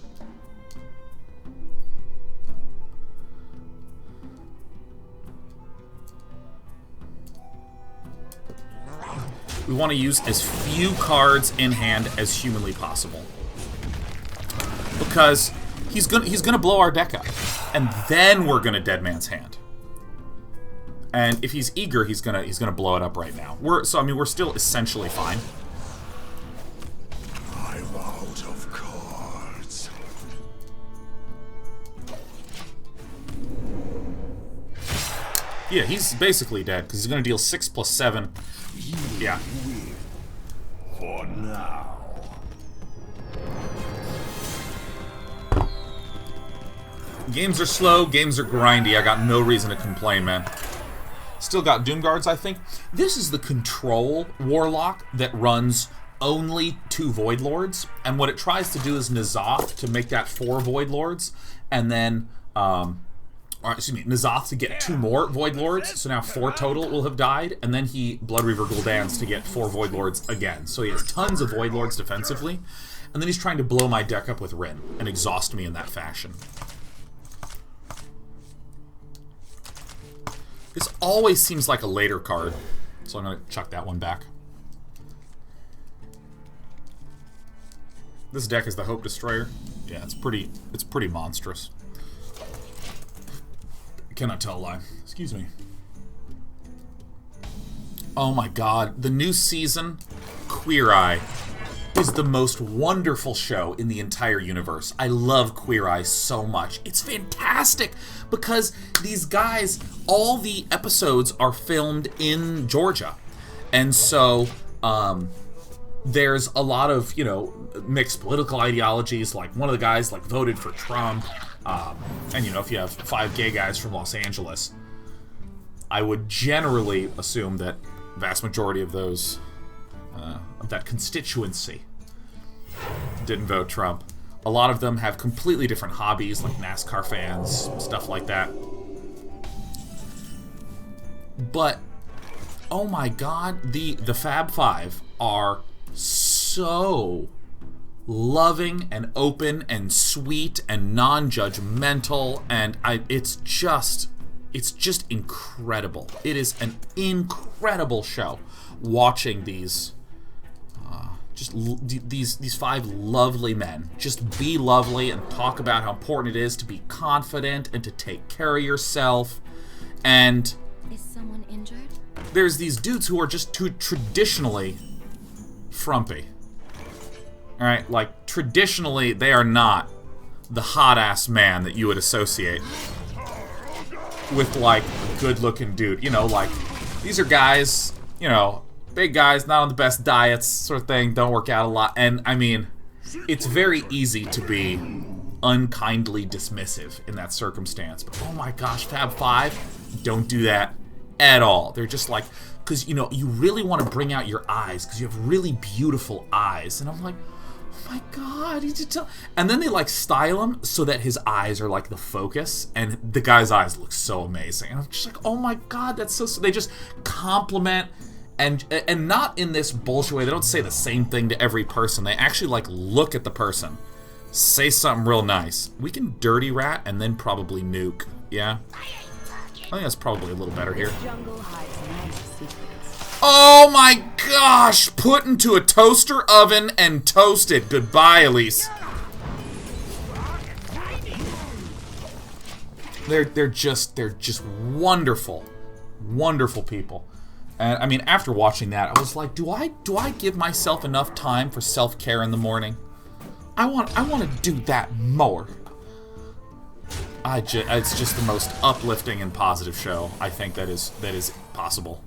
We want to use as few cards in hand as humanly possible, because he's gonna blow our deck up, and then we're gonna Deadman's Hand. And if he's eager, he's gonna blow it up right now. We're still essentially fine. I'm out of cards. Yeah, he's basically dead because he's gonna deal 6 + 7. Yeah. For now. Games are slow, games are grindy. I got no reason to complain, man. Still got Doom Guards, I think. This is the control Warlock that runs only 2 Void Lords, and what it tries to do is N'Zoth to make that 4 Void Lords, and then, N'Zoth to get 2 more Void Lords, so now 4 total will have died, and then he Blood Reaver Gul'dans to get 4 Void Lords again. So he has tons of Void Lords defensively, and then he's trying to blow my deck up with Rin and exhaust me in that fashion. This always seems like a later card, so I'm going to chuck that one back. This deck is the Hope Destroyer. Yeah, it's pretty monstrous. Cannot tell a lie. Excuse me. Oh my god, the new season, Queer Eye, is the most wonderful show in the entire universe. I love Queer Eye so much. It's fantastic because these guys, all the episodes are filmed in Georgia. And so, there's a lot of, you know, mixed political ideologies. Like, one of the guys, like, voted for Trump. And, you know, if you have 5 gay guys from Los Angeles, I would generally assume that vast majority of those, of that constituency didn't vote Trump. A lot of them have completely different hobbies, like NASCAR fans, stuff like that. But, oh my god, the Fab Five are so loving and open and sweet and non-judgmental, and it's just incredible. It is an incredible show watching these these 5 lovely men just be lovely and talk about how important it is to be confident and to take care of yourself. And is someone injured? There's these dudes who are just too traditionally frumpy. Alright, like, traditionally, they are not the hot-ass man that you would associate with, like, a good-looking dude. You know, like, these are guys, you know, big guys, not on the best diets, sort of thing, don't work out a lot. And, I mean, it's very easy to be unkindly dismissive in that circumstance. But, oh my gosh, Fab Five, don't do that at all. They're just like, because, you know, you really want to bring out your eyes, because you have really beautiful eyes. And I'm like, oh my god, you just tell. And then they, like, style him so that his eyes are, like, the focus, and the guy's eyes look so amazing. And I'm just like, oh my god, that's so... They just compliment, and not in this bullshit way. They don't say the same thing to every person. They actually, like, look at the person, say something real nice. We can Dirty Rat and then probably Nuke, yeah? I think that's probably a little better here. Oh my gosh! Put into a toaster oven and toasted. Goodbye, Elise. They're just wonderful, wonderful people. And I mean, after watching that, I was like, do I give myself enough time for self-care in the morning? I want to do that more. It's just the most uplifting and positive show I think that is possible.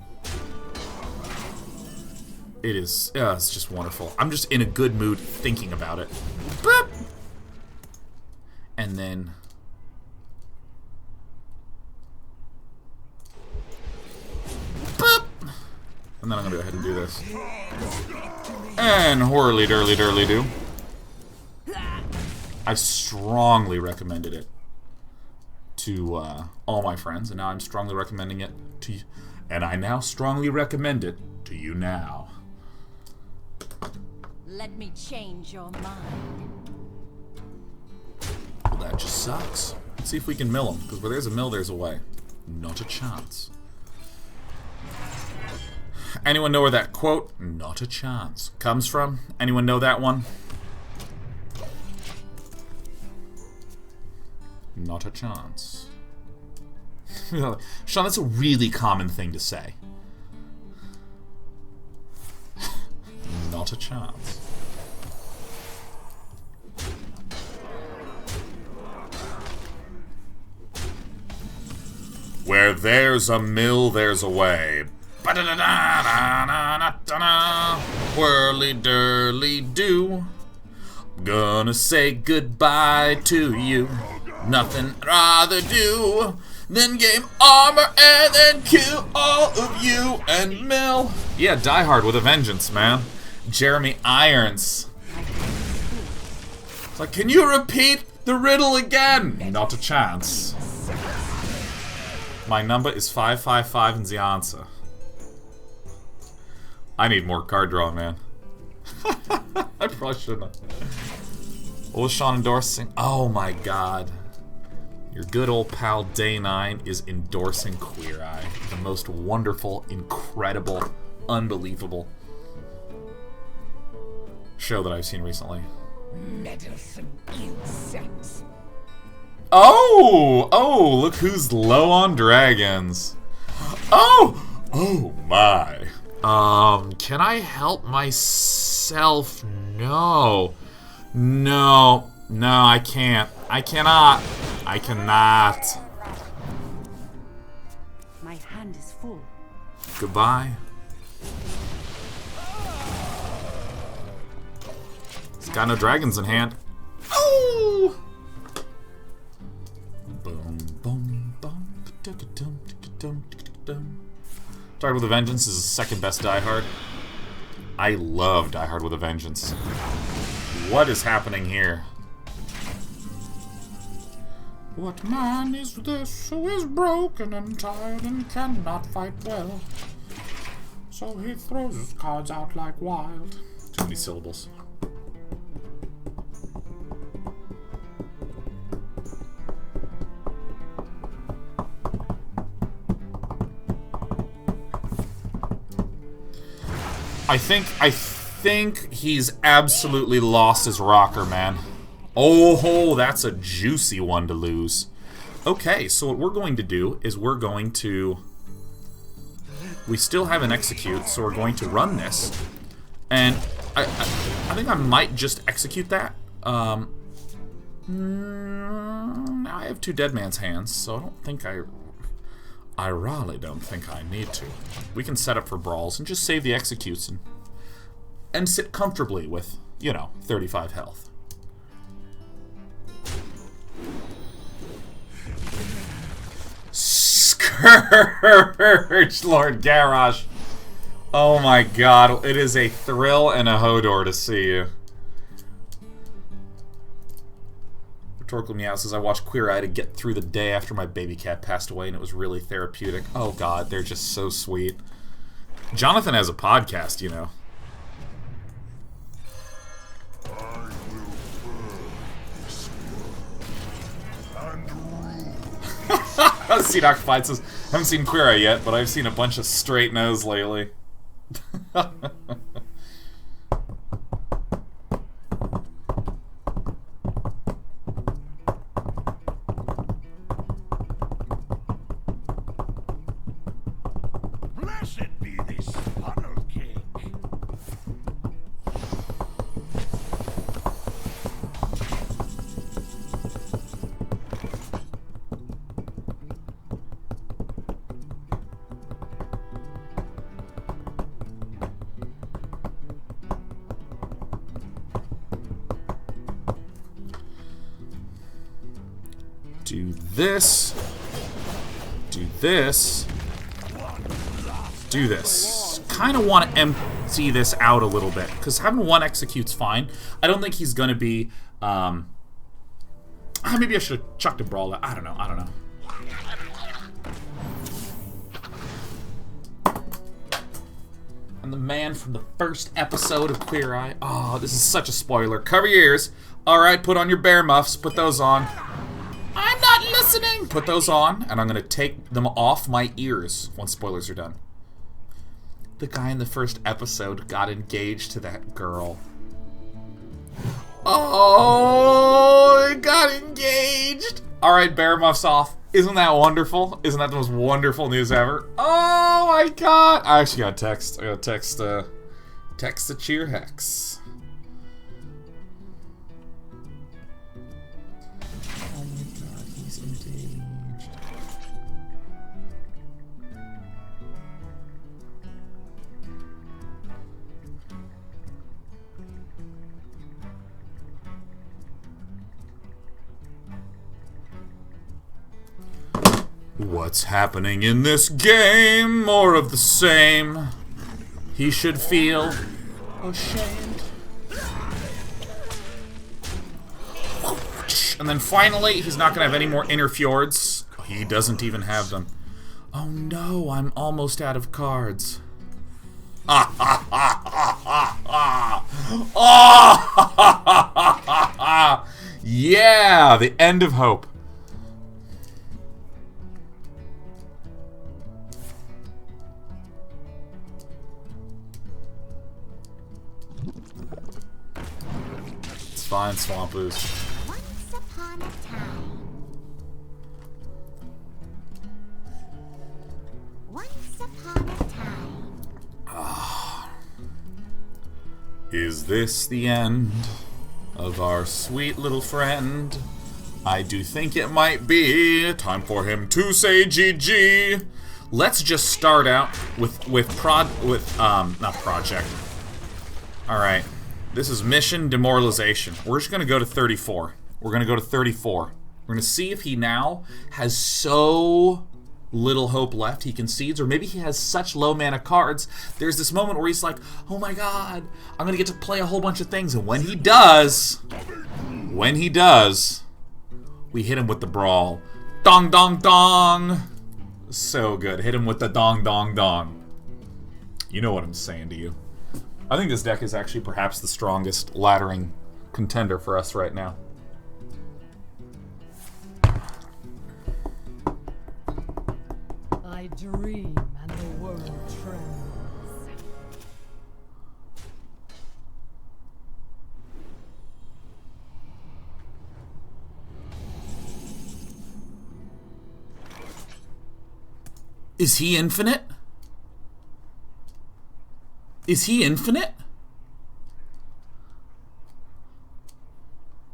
It is, it's just wonderful. I'm just in a good mood thinking about it. Boop! And then... boop! And then I'm gonna go ahead and do this. And whirly-durly-durly-do. I strongly recommended it to all my friends, and now I'm strongly recommending it to you. And I now strongly recommend it to you now. Let me change your mind. Well, that just sucks. Let's see if we can mill them, because where there's a mill, there's a way. Not a chance. Anyone know where that quote, "not a chance," comes from? Anyone know that one? Not a chance. Sean, that's a really common thing to say. Not a chance. Where there's a mill, there's a way. Whirly-durly-do. Gonna say goodbye to you. Nothing I'd rather do than game armor and then kill all of you and mill. Yeah, Die Hard with a vengeance, man. Jeremy Irons. It's like, can you repeat the riddle again? Not a chance. My number is 555 and the answer. I need more card drawing, man. I probably shouldn't have. What was Sean endorsing? Oh my god. Your good old pal Day9 is endorsing Queer Eye. The most wonderful, incredible, unbelievable show that I've seen recently. Meddlesome insects. Oh! Oh, look who's low on dragons. Oh! Oh my. Can I help myself? No. No. No, I can't. I cannot. I cannot. My hand is full. Goodbye. He's got no dragons in hand. Oh! Boom, boom, boom. Die Hard with a Vengeance is the second best Die Hard. I love Die Hard with a Vengeance. What is happening here? What man is this who is broken and tired and cannot fight well? So he throws his cards out like wild. Too many syllables. I think he's absolutely lost his rocker, man. Oh, that's a juicy one to lose. Okay, so what we're going to do is we're going to... We still have an execute, so we're going to run this. And I think I might just execute that. Now I have two Deadman's hands, so I don't think I really don't think I need to. We can set up for brawls and just save the executes and sit comfortably with, you know, 35 health. Scourge, Lord Garrosh. Oh my god, it is a thrill and a Hodor to see you. Rhetorical Meow says, I watched Queer Eye to get through the day after my baby cat passed away, and it was really therapeutic. Oh god, they're just so sweet. Jonathan has a podcast, you know. C-Doc Fight says, haven't seen Queer Eye yet, but I've seen a bunch of straight nose lately. Blessed be this funnel cake. Do this. Do this. Do this. Kind of want to empty this out a little bit, because having one execute's fine. I don't think he's going to be... maybe I should have chucked a brawl out. I don't know. I'm the man from the first episode of Queer Eye. Oh, this is such a spoiler. Cover your ears. Alright, put on your bear muffs. Put those on. I'm not listening! Put those on, and I'm going to take them off my ears once spoilers are done. The guy in the first episode got engaged to that girl. Oh, they got engaged! Alright, bear muffs off. Isn't that wonderful? Isn't that the most wonderful news ever? Oh my god! I actually got a text. I got a text the Cheer Hex. Oh my god, he's engaged. What's happening in this game? More of the same. He should feel Ashamed. And then finally, he's not going to have any more inner fjords. He doesn't even have them. Oh no, I'm almost out of cards. Ah ha ha ha ha ha! Oh, ha ha ha ha ha! Yeah, the end of hope. It's fine, Swamp Boost. Once upon a time. Once upon a time. Is this the end of our sweet little friend? I do think it might be time for him to say GG. Let's just start out with not project. All right, this is mission demoralization. We're just gonna go to 34. We're gonna go to 34. We're gonna see if he now has so little hope left he concedes, or maybe he has such low mana cards. There's this moment where he's like, oh my god, I'm gonna get to play a whole bunch of things, and when he does, we hit him with the brawl. Dong dong dong. So good. Hit him with the dong dong dong. You know what I'm saying to you. I think this deck is actually perhaps the strongest laddering contender for us right now. I dream and the world trembles. Is he infinite? Is he infinite?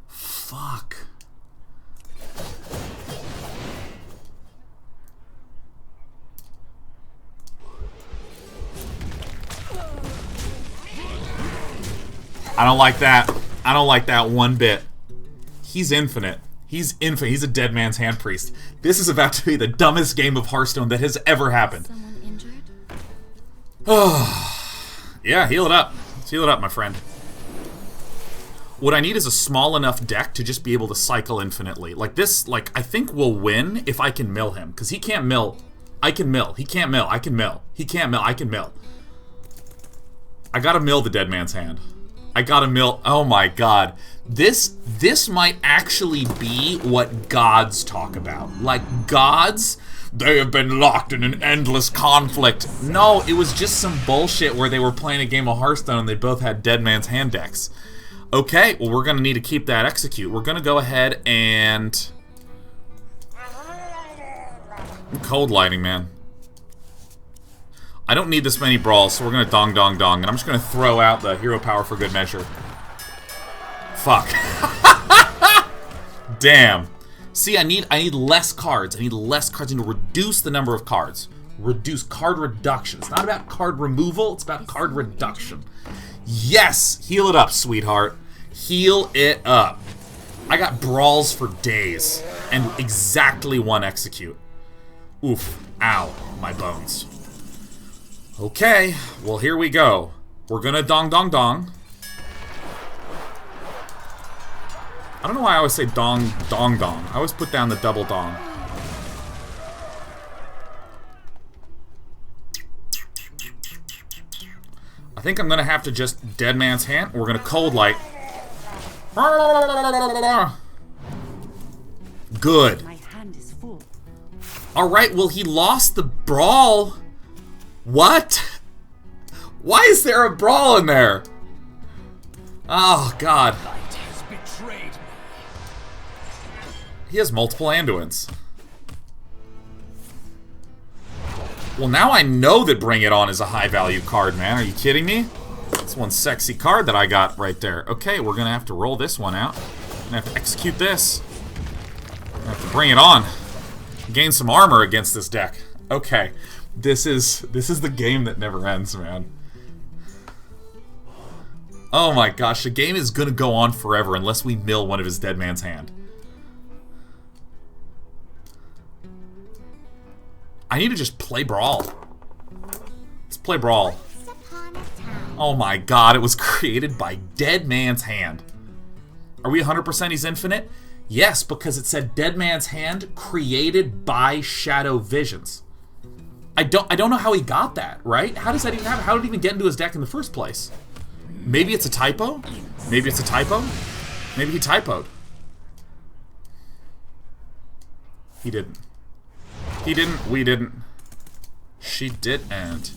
Fuck. I don't like that. I don't like that one bit. He's infinite. He's infinite. He's a dead man's hand priest. This is about to be the dumbest game of Hearthstone that has ever happened. Someone injured? Yeah, heal it up. Let's heal it up, my friend. What I need is a small enough deck to just be able to cycle infinitely. Like this, like, I think we'll win if I can mill him. Because he can't mill. I can mill. He can't mill. I can mill. He can't mill. I can mill. I gotta mill the dead man's hand. I gotta mill. Oh my god. This might actually be what gods talk about. Like, gods, they have been locked in an endless conflict. No, it was just some bullshit where they were playing a game of Hearthstone and they both had dead man's hand decks. Okay, well, we're gonna need to keep that execute. We're gonna go ahead and... Cold lighting, man. I don't need this many brawls, so we're gonna dong dong dong, and I'm just gonna throw out the hero power for good measure. Fuck. Damn. See, I need less cards. I need less cards. I need to reduce the number of cards. Reduce card reduction. It's not about card removal, it's about card reduction. Yes! Heal it up, sweetheart. Heal it up. I got brawls for days, and exactly one execute. Oof. Ow. My bones. Okay, well, here we go. We're gonna dong dong dong. I don't know why I always say dong dong dong. I always put down the double dong. I think I'm gonna have to just dead man's hand. We're gonna cold light. Good. My hand is full. Alright, well, he lost the brawl. What? Why is there a brawl in there? Oh, God. Light has betrayed me. He has multiple Anduins. Well, now I know that Bring It On is a high-value card, man. Are you kidding me? That's one sexy card that I got right there. Okay, we're gonna have to roll this one out. I'm gonna have to execute this. I'm gonna have to bring it on. Gain some armor against this deck. Okay. This is the game that never ends, man. Oh my gosh, the game is gonna go on forever unless we mill one of his dead man's hand. I need to just play Brawl. Let's play Brawl. Once upon a time. Oh my god, it was created by Deadman's hand. Are we 100% he's infinite? Yes, because it said Deadman's hand created by Shadow Visions. I don't know how he got that, right? How does that even happen? How did it even get into his deck in the first place? Maybe it's a typo? Maybe it's a typo? Maybe he typoed. He didn't. He didn't. We didn't. She didn't.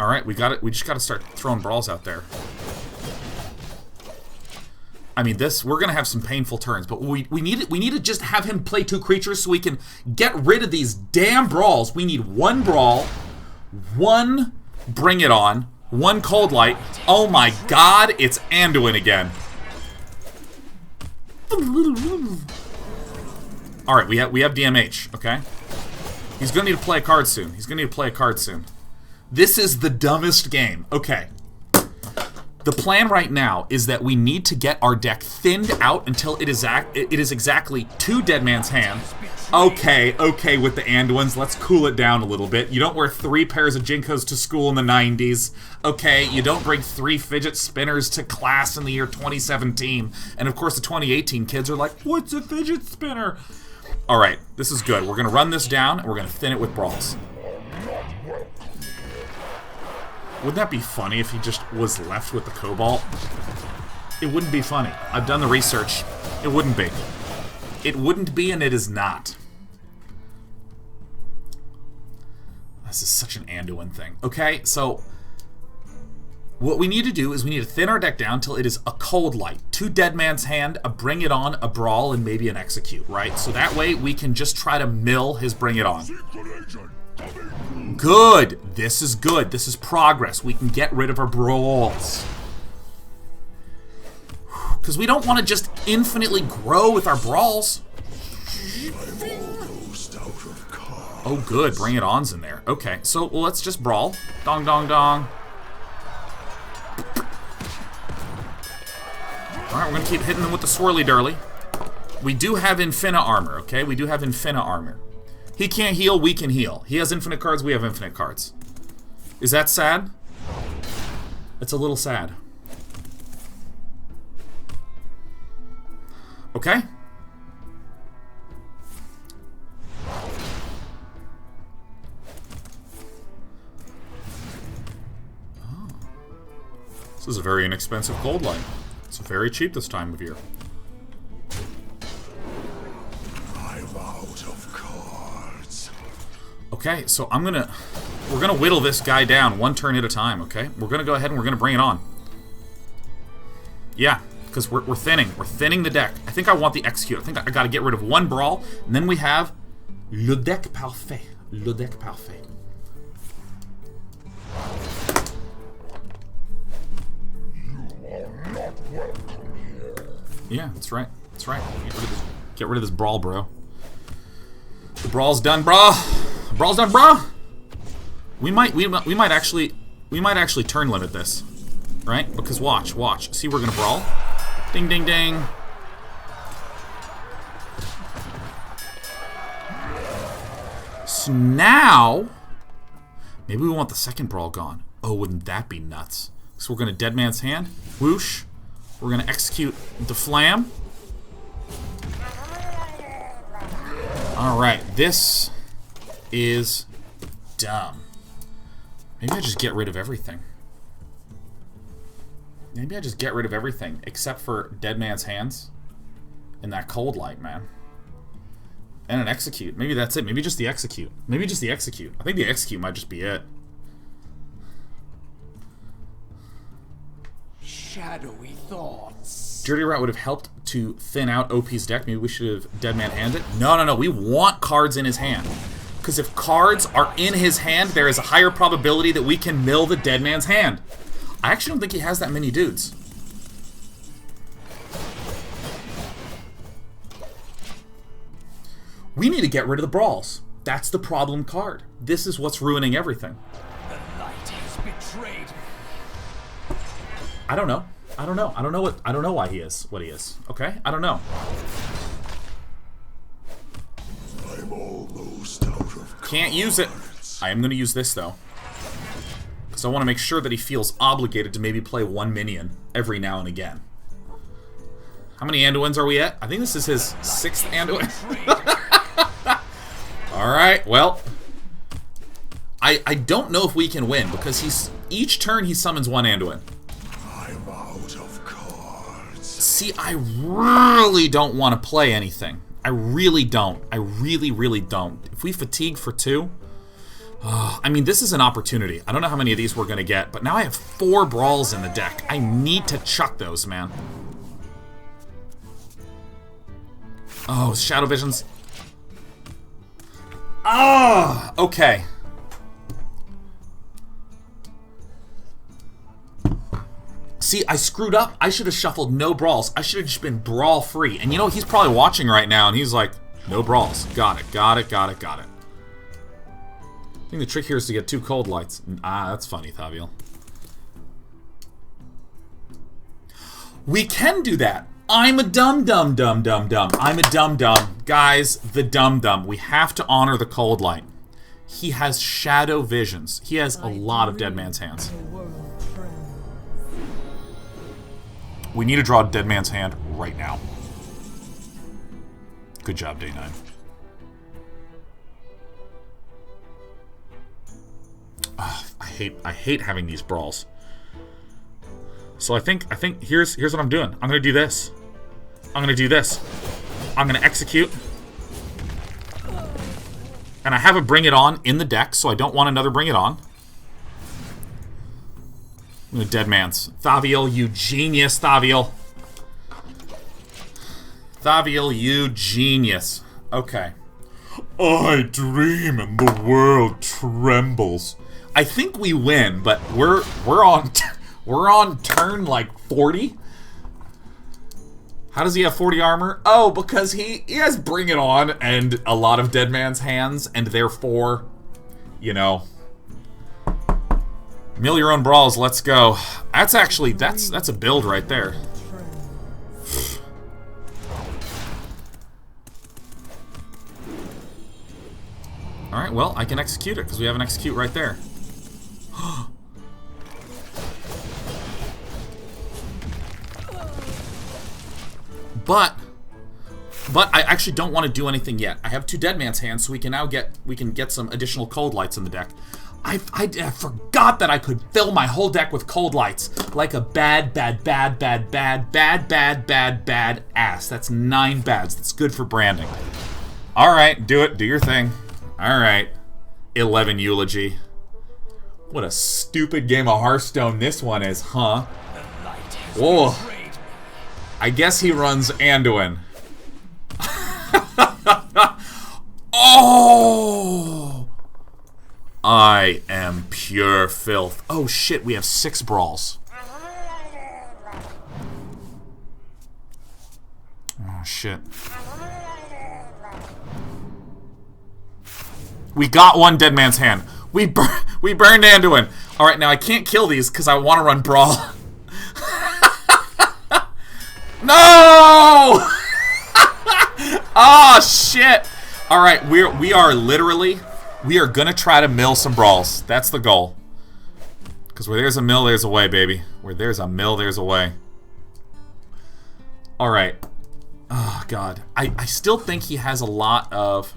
Alright, we got it. We just gotta start throwing brawls out there. I mean, we're gonna have some painful turns, but we need to just have him play 2 creatures so we can get rid of these damn brawls. We need 1 brawl, 1 bring it on, 1 cold light. Oh my god, it's Anduin again. Alright, we have DMH, okay? He's gonna need to play a card soon. This is the dumbest game. Okay. The plan right now is that we need to get our deck thinned out until it is exactly 2 Deadman's Hand. Okay, with the Anduins, let's cool it down a little bit. You don't wear 3 pairs of Jinkos to school in the 90s. Okay, you don't bring 3 fidget spinners to class in the year 2017. And of course the 2018 kids are like, what's a fidget spinner? Alright, this is good. We're gonna run this down and we're gonna thin it with brawls. Wouldn't that be funny if he just was left with the Cobalt? It wouldn't be funny. I've done the research. It wouldn't be. It wouldn't be, and it is not. This is such an Anduin thing. Okay, so what we need to do is we need to thin our deck down till it is a cold light. 2 Deadman's Hand, a Bring It On, a Brawl, and maybe an Execute, right? So that way we can just try to mill his Bring It On. Good! This is good. This is progress. We can get rid of our brawls. Because we don't want to just infinitely grow with our brawls. Oh good, Bring It On's in there. Okay, so let's just brawl. Dong dong dong. Alright, we're going to keep hitting them with the swirly dirly. We do have Infina Armor, okay? We do have Infina Armor. He can't heal, we can heal. He has infinite cards, we have infinite cards. Is that sad? It's a little sad. Okay? Oh. This is a very inexpensive gold light. It's very cheap this time of year. Okay, so we're gonna whittle this guy down 1 turn at a time, okay? We're gonna go ahead and we're gonna bring it on. Yeah, because we're thinning the deck. I think I want the Execute. I think I gotta get rid of 1 brawl, and then we have le deck parfait. Le deck parfait. Yeah, that's right. That's right. Get rid of this brawl, bro. The brawl's done, bro. Brawl's done, bro. We might actually turn limit this, right? Because watch. See, we're gonna brawl. Ding, ding, ding. So now, maybe we want the second brawl gone. Oh, wouldn't that be nuts? So we're gonna Deadman's Hand. Whoosh. We're gonna Execute the Flam. Alright, this is dumb. Maybe I just get rid of everything. Maybe I just get rid of everything except for Deadman's Hands and that Cold Light, man. And an Execute. Maybe that's it. Maybe just the Execute. Maybe just the Execute. I think the Execute might just be it. Shadowy thoughts. Dirty Rat would have helped to thin out OP's deck. Maybe we should have Deadman Hand it. No. We want cards in his hand. Because if cards are in his hand, there is a higher probability that we can mill the Deadman's Hand. I actually don't think he has that many dudes. We need to get rid of the brawls. That's the problem card. This is what's ruining everything. The light has betrayed me. I don't know. I don't know why he is what he is. Okay? I don't know. I'm almost out of Can't use it. I am going to use this, though. So I want to make sure that he feels obligated to maybe play one minion every now and again. How many Anduins are we at? I think this is his 6th Anduin. Alright, well. I don't know if we can win, because each turn he summons one Anduin. I'm out of cards. See, I really don't want to play anything. I really don't. I really, really don't. If we fatigue for 2... I mean, this is an opportunity. I don't know how many of these we're going to get, but now I have 4 brawls in the deck. I need to chuck those, man. Oh, Shadow Visions. Ah, okay. See, I screwed up. I should have shuffled no brawls. I should have just been brawl free. And you know, he's probably watching right now, and he's like, no brawls. Got it, got it, got it, got it. I think the trick here is to get 2 cold lights. Ah, that's funny, Thaviel. We can do that. I'm a dum-dum-dum-dum-dum. I'm a dum-dum. Guys, the dum-dum. We have to honor the cold light. He has shadow visions. He has a lot of Deadman's hands. We need to draw Deadman's hand right now. Good job, Day 9. I hate having these brawls. So I think here's what I'm doing. I'm gonna do this. I'm gonna do this. I'm gonna execute. And I have a Bring It On in the deck, so I don't want another Bring It On. I'm gonna Deadman's. Thaviel, you genius, Thaviel. Thaviel, you genius. Okay. I dream and the world trembles. I think we win, but we're on turn like 40. How does he have 40 armor? Oh, because he has Bring It On and a lot of Deadman's hands, and therefore, you know, mill your own brawls. Let's go. That's actually that's a build right there. All right, well, I can execute it because we have an execute right there. But I actually don't want to do anything yet. I have 2 Deadman's hands, so we can now get some additional cold lights in the deck. I forgot that I could fill my whole deck with cold lights like a bad ass. That's 9 bads. That's good for branding. All right, do it. Do your thing. All right, 11 eulogy. What a stupid game of Hearthstone this one is, huh? Whoa. I guess he runs Anduin. Oh! I am pure filth. Oh shit, we have 6 brawls. Oh shit. We got 1 Deadman's hand. We burned Anduin. Alright, now I can't kill these because I want to run Brawl. No! Oh shit! Alright, we are gonna try to mill some brawls. That's the goal. Because where there's a mill, there's a way, baby. Where there's a mill, there's a way. Alright. Oh god. I still think he has a lot of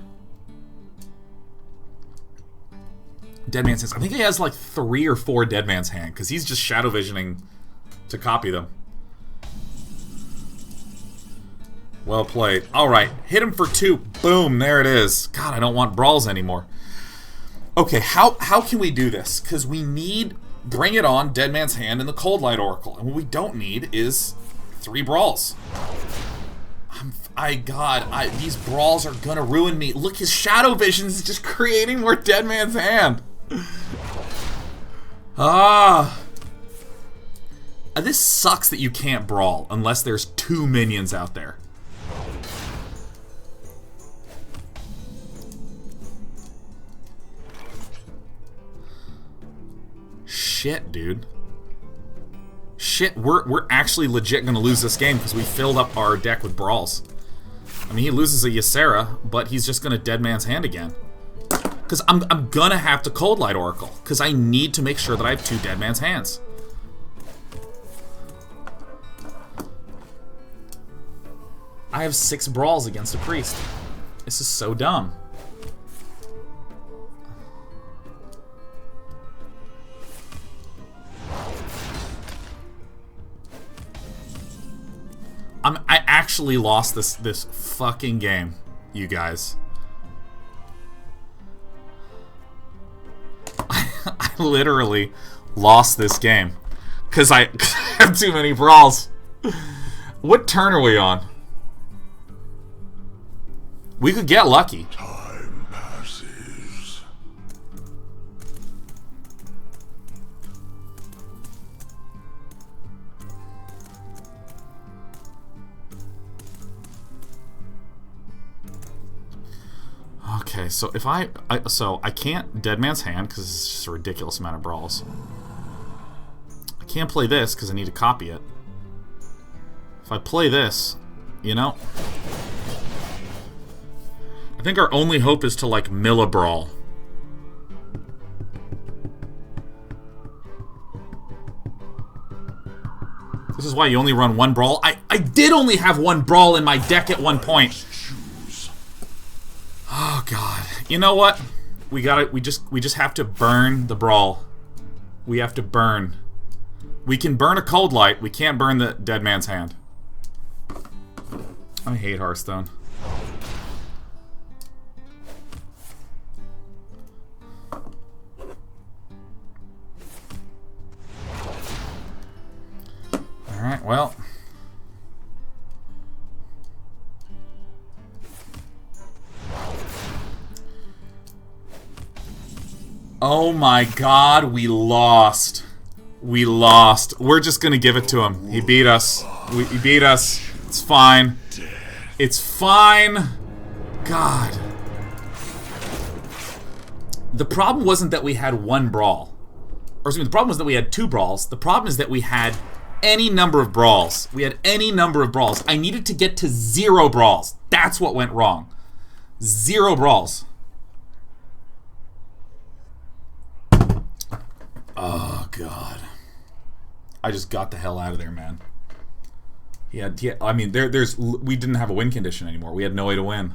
Deadman's hands. I think he has like 3 or 4 Deadman's hand, because he's just shadow visioning to copy them. Well played. Alright, hit him for 2. Boom, there it is. God, I don't want brawls anymore. Okay, how can we do this? Because we need Bring It On, Deadman's Hand, and the Coldlight Oracle. And what we don't need is 3 brawls. These brawls are gonna ruin me. Look, his Shadow Visions is just creating more Deadman's Hand. This sucks that you can't brawl unless there's 2 minions out there. Shit, dude. Shit, we're actually legit gonna lose this game because we filled up our deck with brawls. I mean, he loses a Ysera, but he's just gonna Deadman's Hand again. Because I'm gonna have to Coldlight Oracle. Because I need to make sure that I have 2 Deadman's Hands. I have 6 brawls against a priest. This is so dumb. I actually lost this fucking game, you guys. I literally lost this game because I have too many brawls. What turn are we on? We could get lucky. Time passes. Okay, so if I can't Deadman's Hand because it's just a ridiculous amount of brawls. I can't play this because I need to copy it. If I play this, you know, I think our only hope is to like mill a brawl. This is why you only run 1 brawl. I did only have 1 brawl in my deck at one point. Oh god. You know what? We just have to burn the brawl. We have to burn. We can burn a Coldlight, we can't burn the Deadman's Hand. I hate Hearthstone. Alright, well. Oh my god, we lost. We lost. We're just gonna give it to him. He beat us. He beat us. It's fine. It's fine. God. The problem wasn't that we had 1 brawl. Or excuse me, the problem was that we had 2 brawls. The problem is that we had any number of brawls. We had any number of brawls. I needed to get to 0 brawls. That's what went wrong. 0 brawls. Oh, God. I just got the hell out of there, man. Yeah, I mean, we didn't have a win condition anymore. We had no way to win.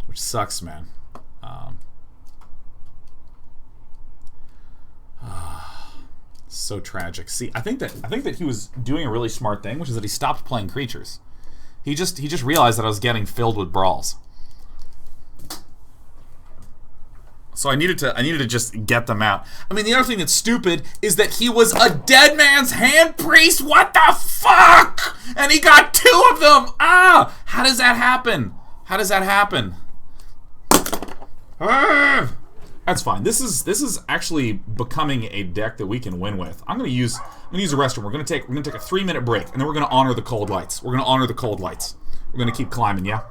Which sucks, man. So tragic. See, I think that he was doing a really smart thing, which is that he stopped playing creatures. He just realized that I was getting filled with brawls. So I needed to just get them out. I mean, the other thing that's stupid is that he was a Deadman's Hand priest. What the fuck? And he got 2 of them. Ah! How does that happen? How does that happen? Ah! That's fine. This is actually becoming a deck that we can win with. I'm gonna use the restroom. We're gonna take a 3-minute break, and then we're gonna honor the Coldlights. We're gonna honor the Coldlights. We're gonna keep climbing, yeah.